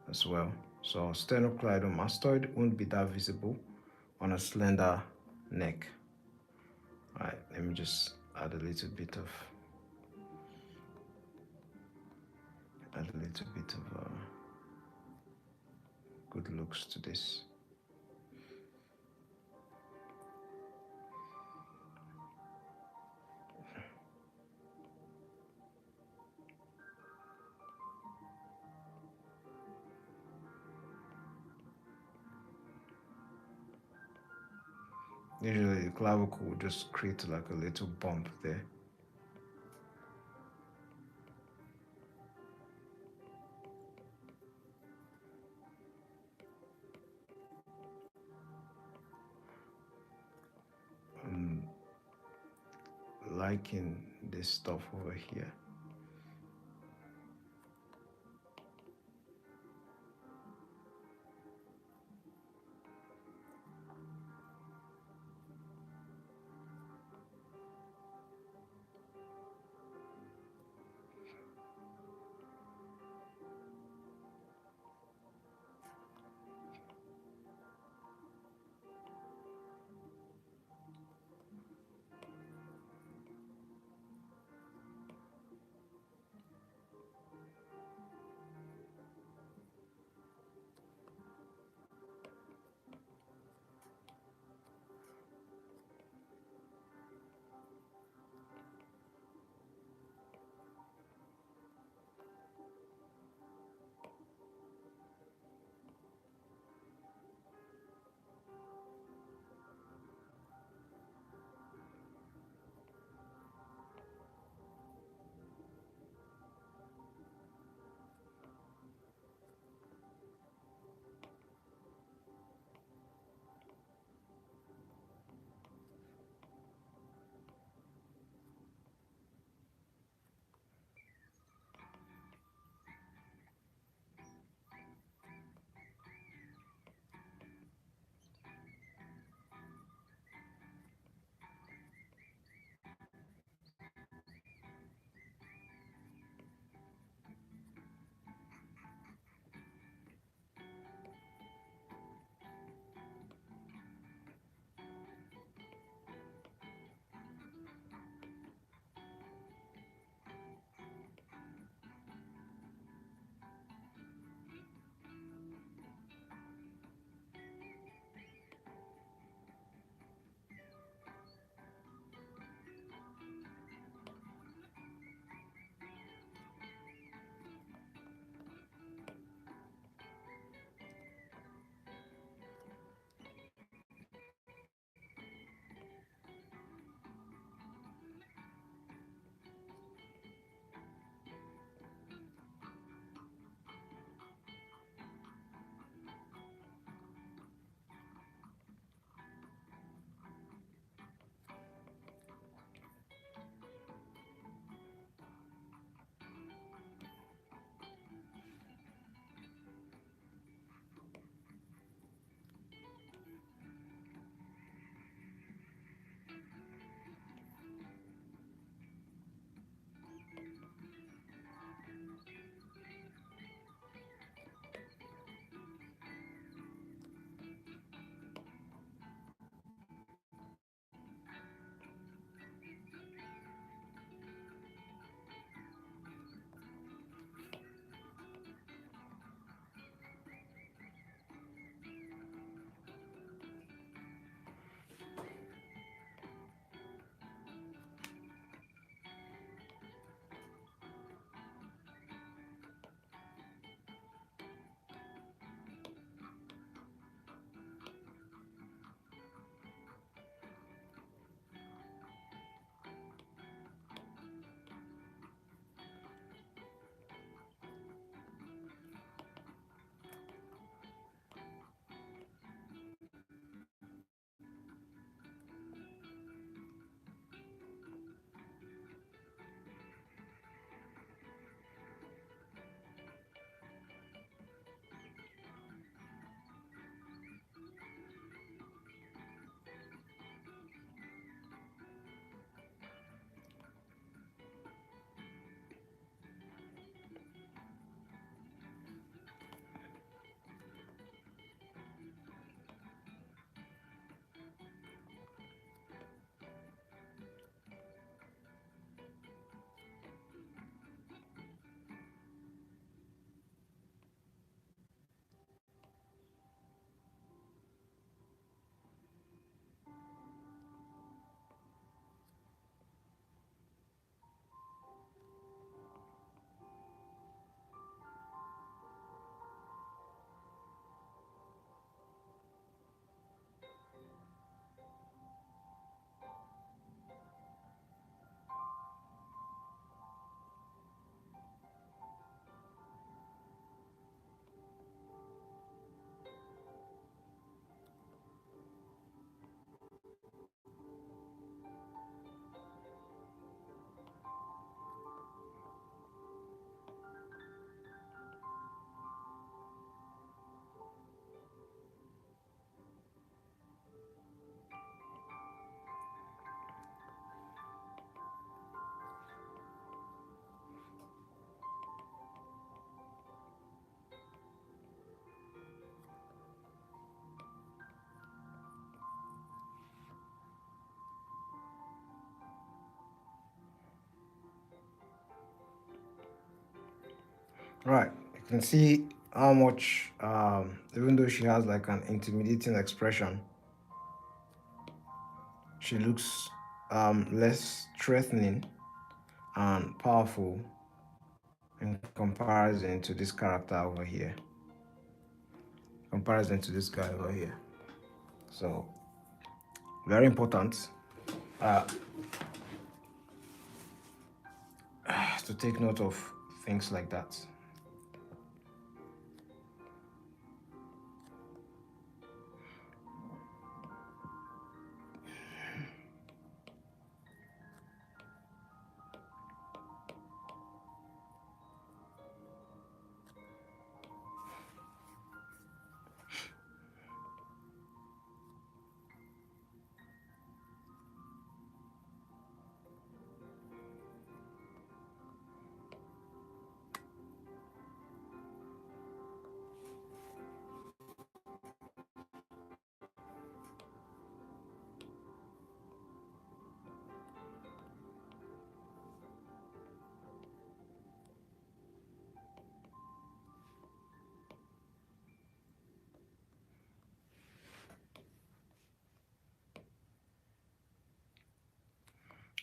as well. So sternocleidomastoid won't be that visible on a slender neck. All right, let me just add a little bit of good looks to this. Usually the clavicle will just create like a little bump there. I'm liking this stuff over here. Right. You can see how much, even though she has like an intimidating expression, she looks less threatening and powerful in comparison to this character over here. Comparison to this guy over here. So very important uh, to take note of things like that.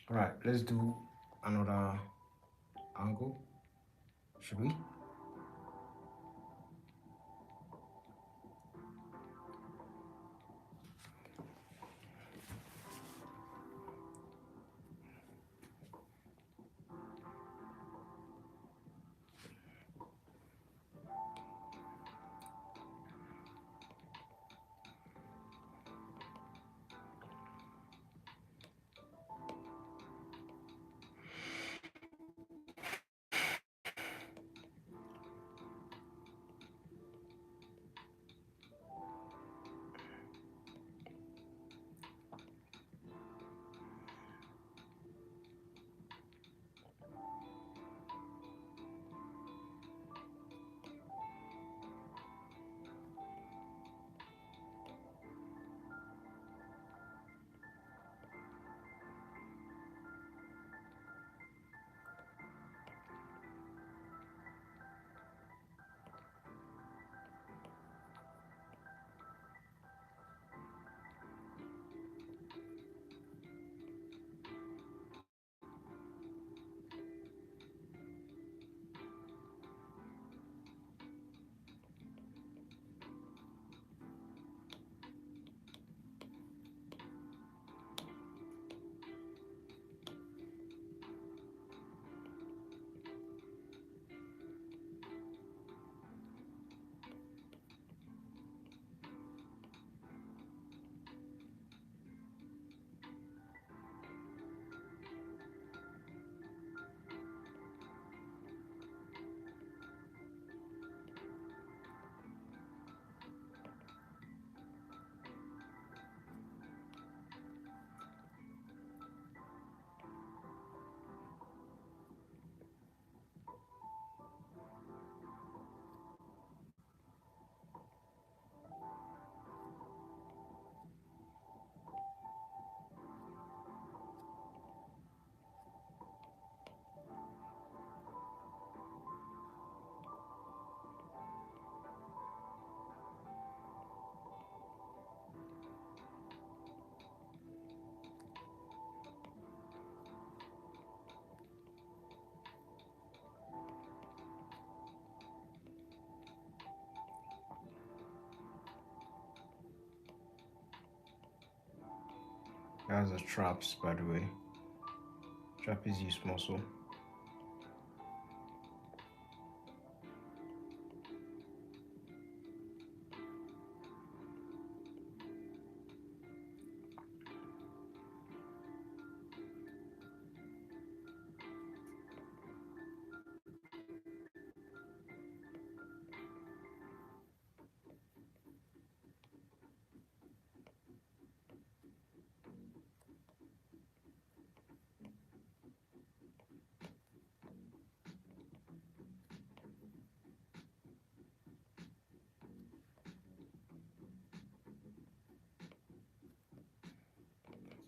All right, let's do another angle, should we? That's the traps, by the way. Trapezius muscle.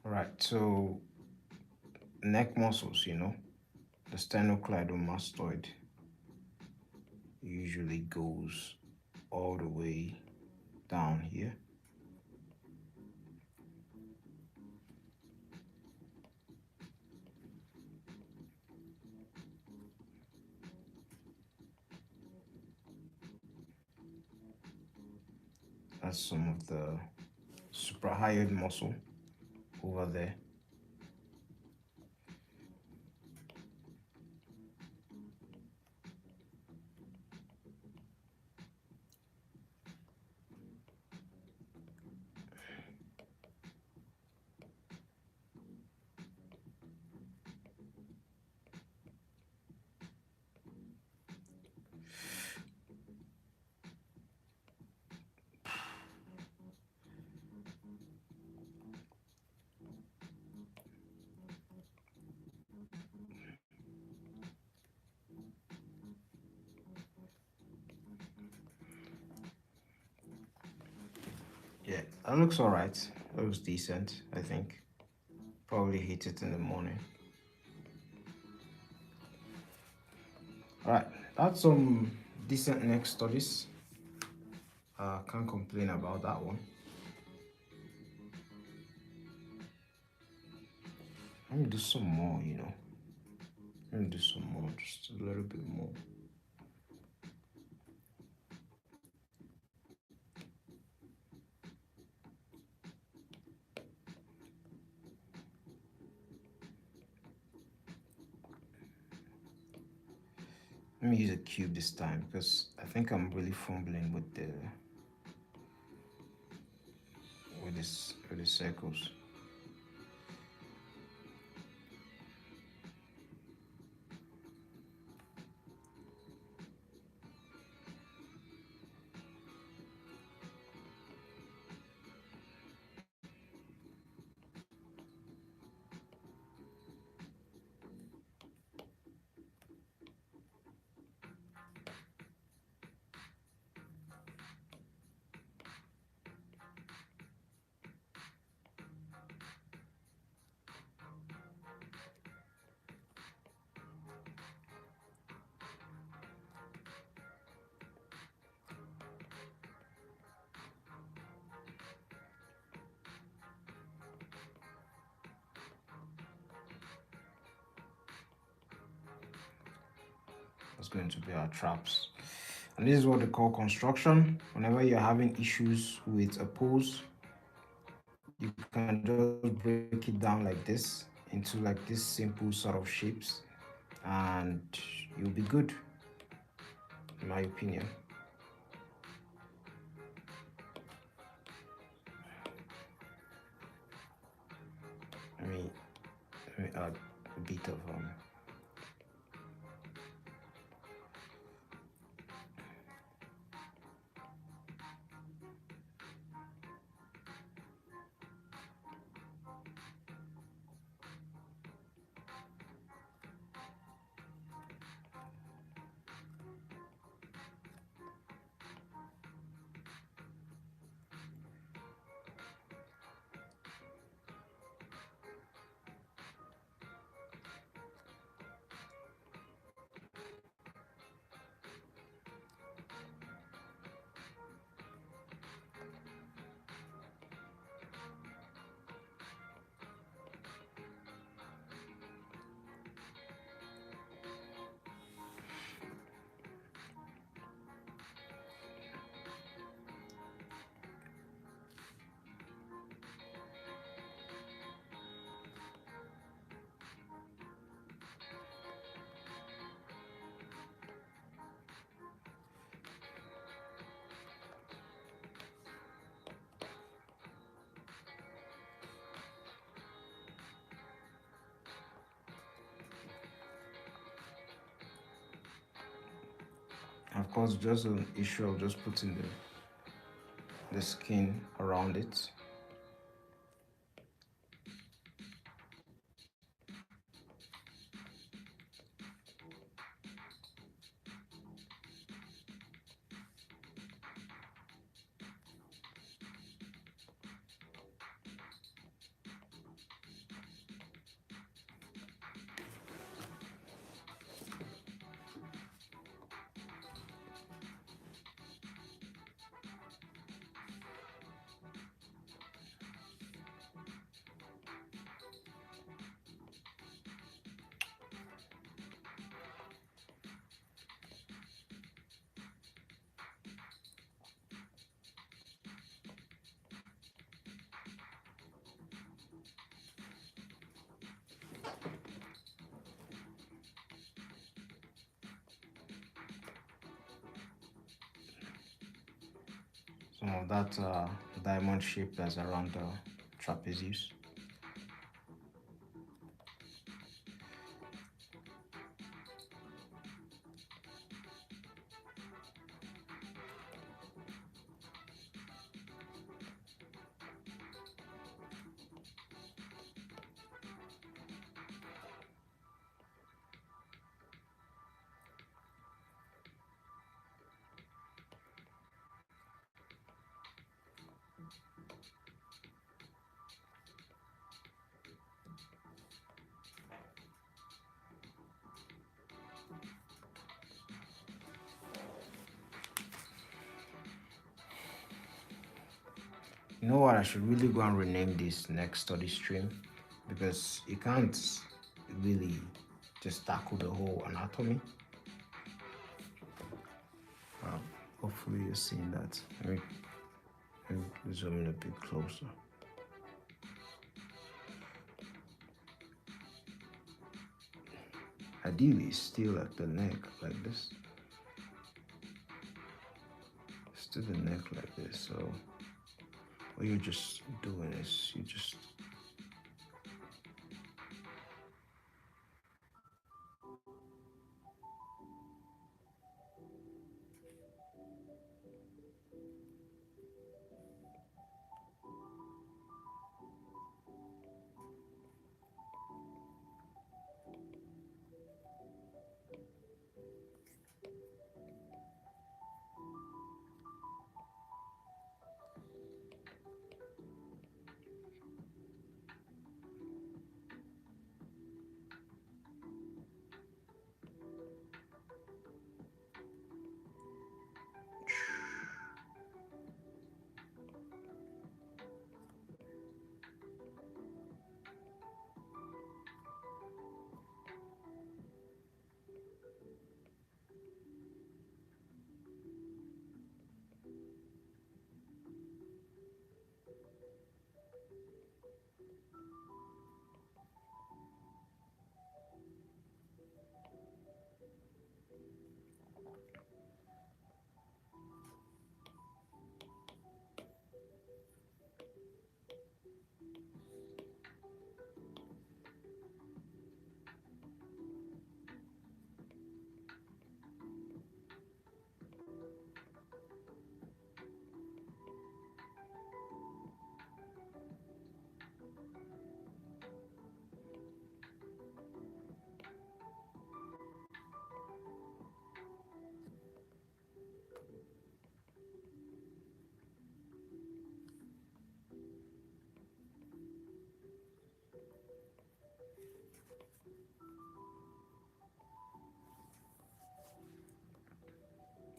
All right, so neck muscles, the sternocleidomastoid. usually goes all the way down here. That's some of the suprahyoid muscle over there. Yeah, that looks all right. That looks decent, I think. Probably hit it in the morning. All right, that's some decent neck studies. Can't complain about that one. Let me do some more. Let me do some more, just a little bit more. Let me use a cube this time because I think I'm really fumbling with the circles. That's going to be our traps. And this is what they call construction. Whenever you're having issues with a pose, you can just break it down like this into like this simple sort of shapes, and you'll be good, in my opinion. Let me add a bit of of course, just an issue of just putting the skin around it. some of that diamond shape that's around the trapezius. You know what? I should really go and rename this next study stream, because you can't really just tackle the whole anatomy. Hopefully you're seeing that. Let me zoom in a bit closer. Ideally, still at the neck like this. Still the neck like this. So what you're just doing is you just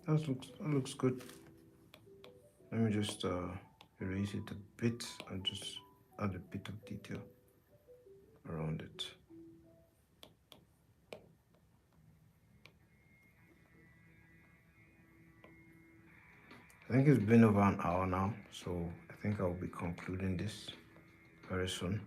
that looks good. Let me just erase it a bit and just add a bit of detail around it. I think it's been over an hour now, so I think I will be concluding this very soon.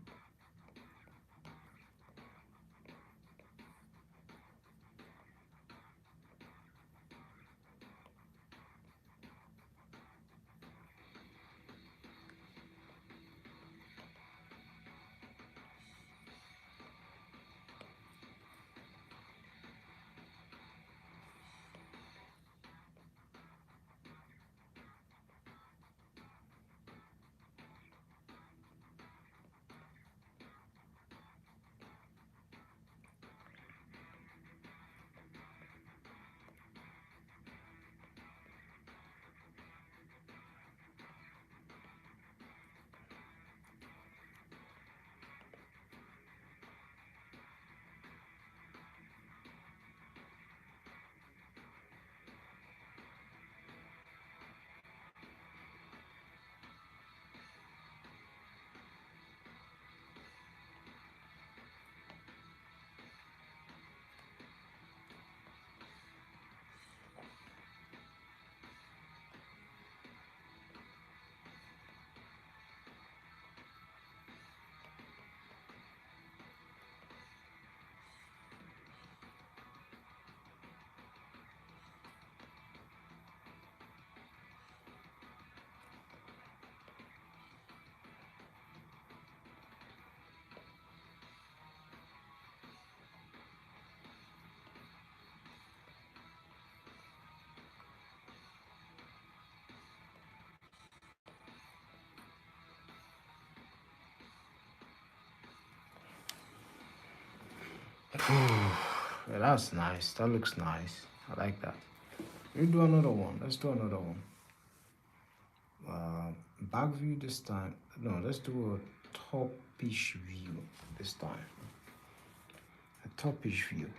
Yeah, that's nice. That looks nice. I like that. We'll do another one. Let's do another one. Back view this time. No, let's do a topish view this time. A topish view.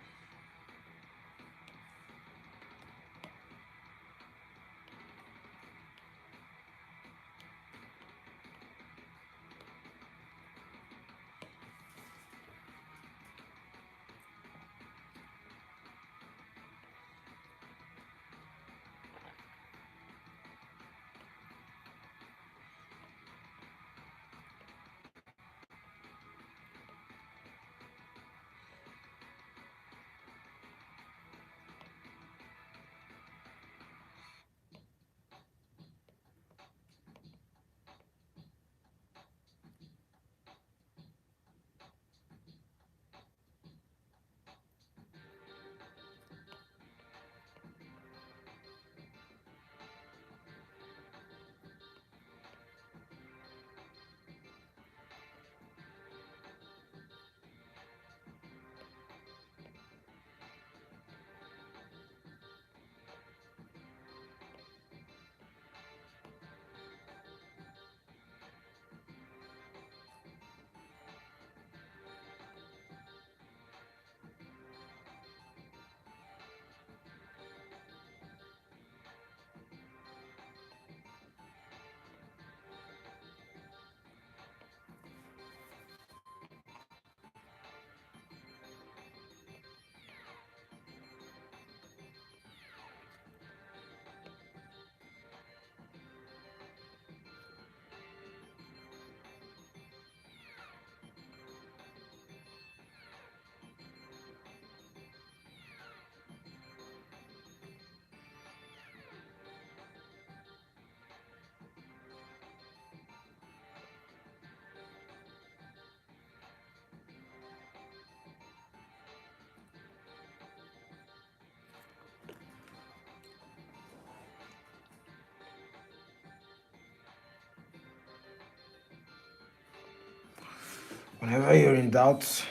Whenever you're in doubt,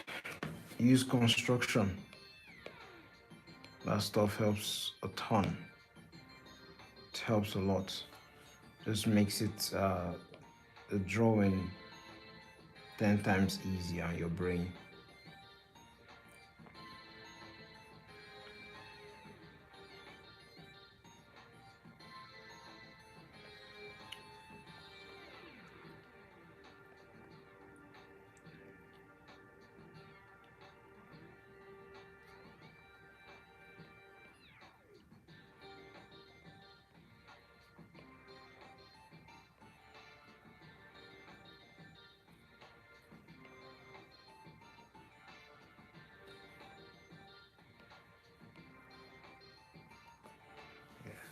use construction. That stuff helps a ton. It helps a lot. Just makes it the drawing 10 times easier on your brain.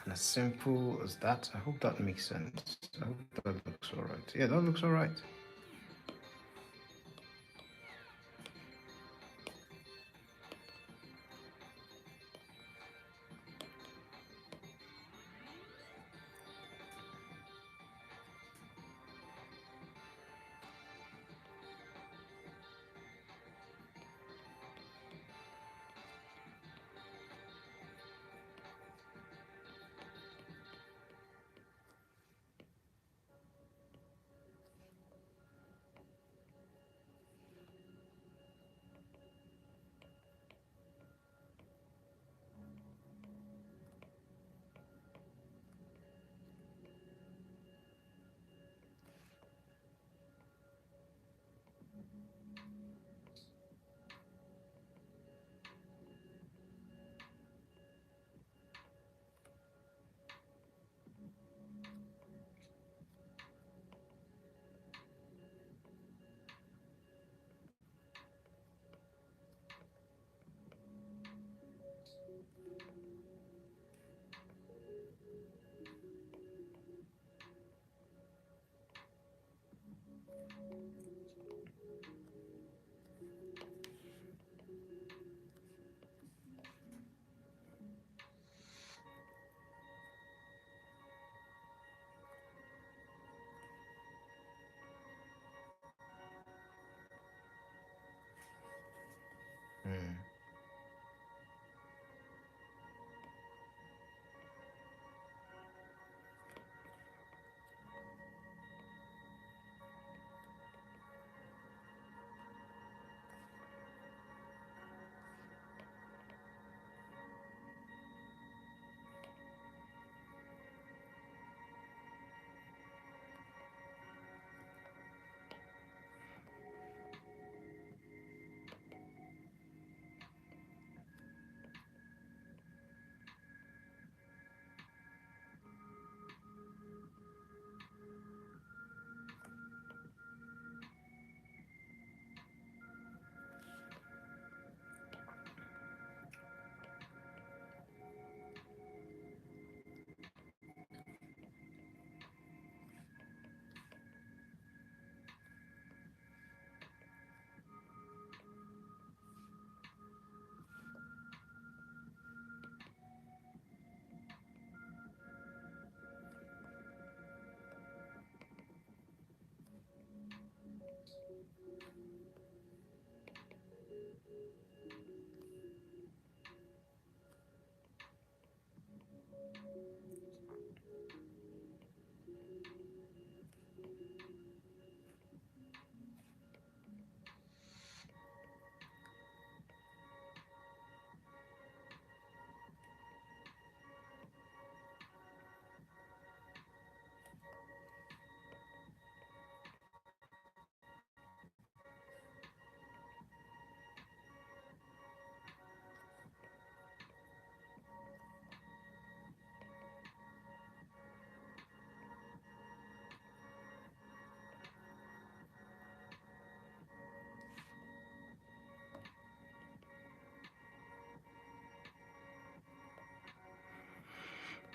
And as simple as that, I hope that makes sense. I hope that looks all right. Yeah, that looks all right.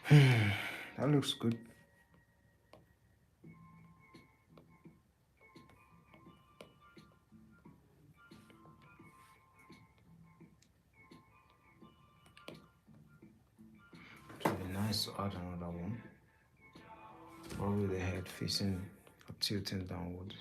That looks good. It would be nice to add another one. Probably the head facing or tilting downwards.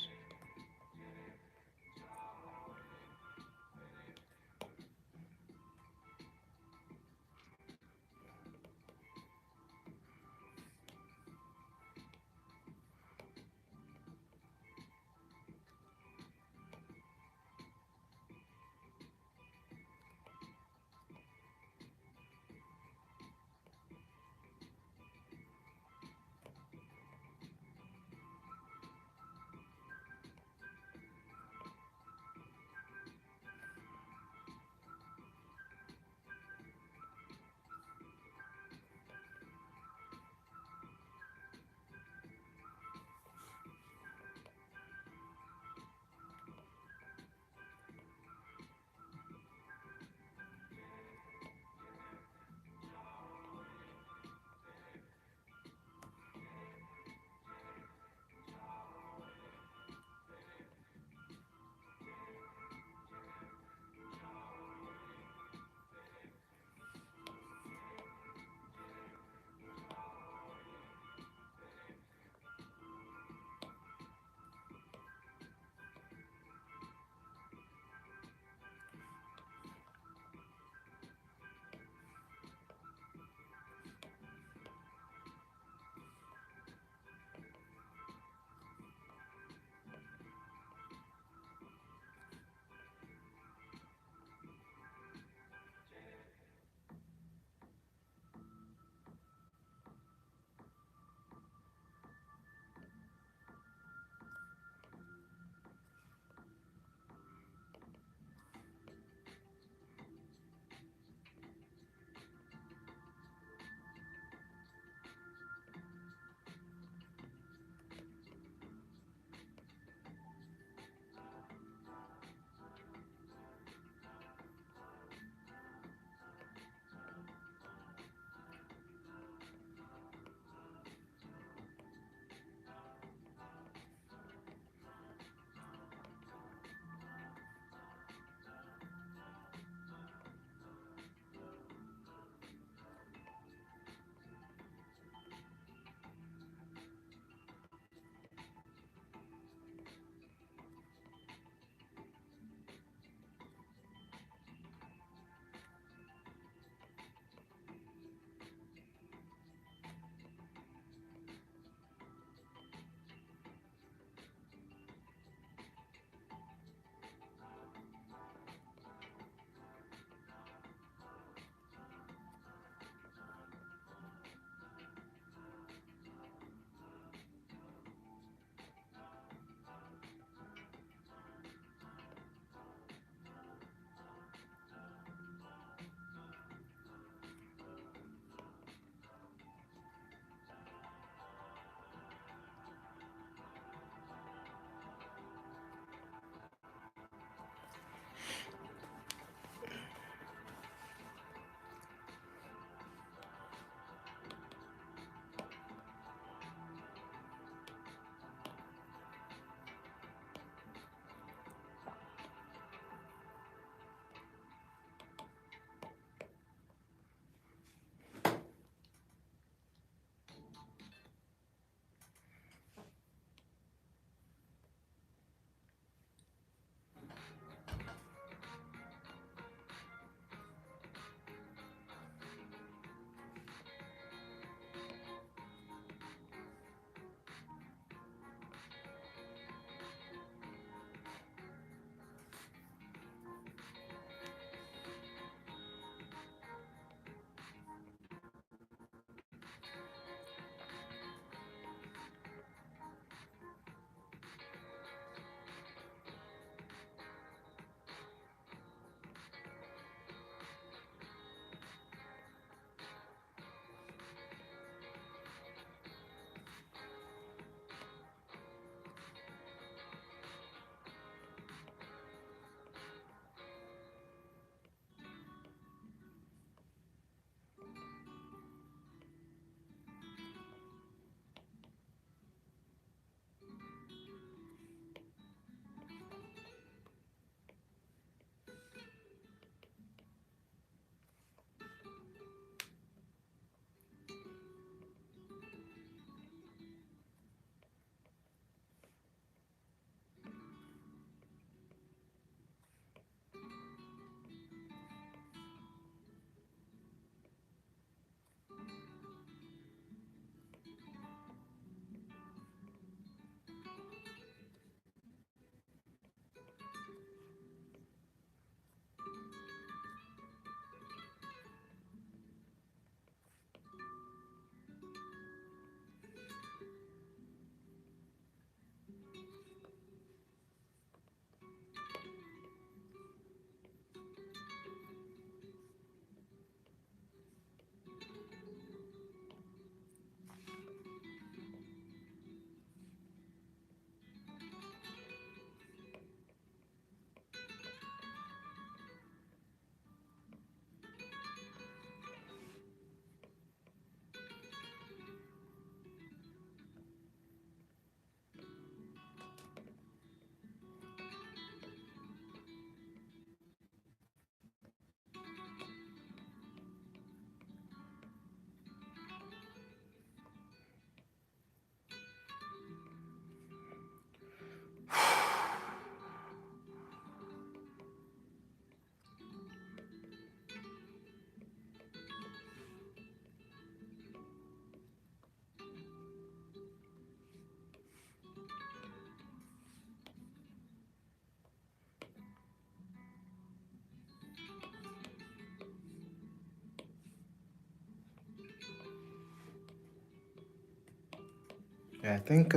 Yeah, I think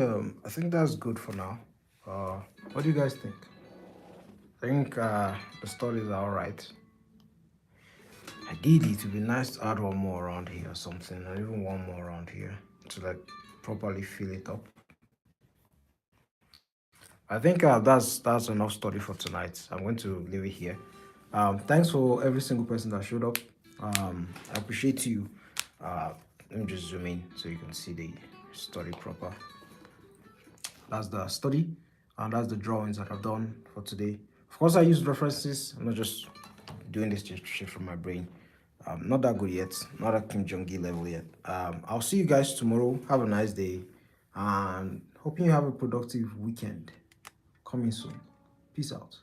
that's good for now. What do you guys think? I think the stories are all right. Ideally, it would be nice to add one more around here or something, or even one more around here to like properly fill it up. I think that's enough story for tonight. I'm going to leave it here. Thanks for every single person that showed up. I appreciate you. Uh, Let me just zoom in so you can see the story proper. That's the study, and that's the drawings that I've done for today. Of course, I use references. I'm not just doing this just straight from my brain. Not that good yet, not at Kim Jong Il level yet. I'll see you guys tomorrow. Have a nice day, and hoping you have a productive weekend coming soon. Peace out.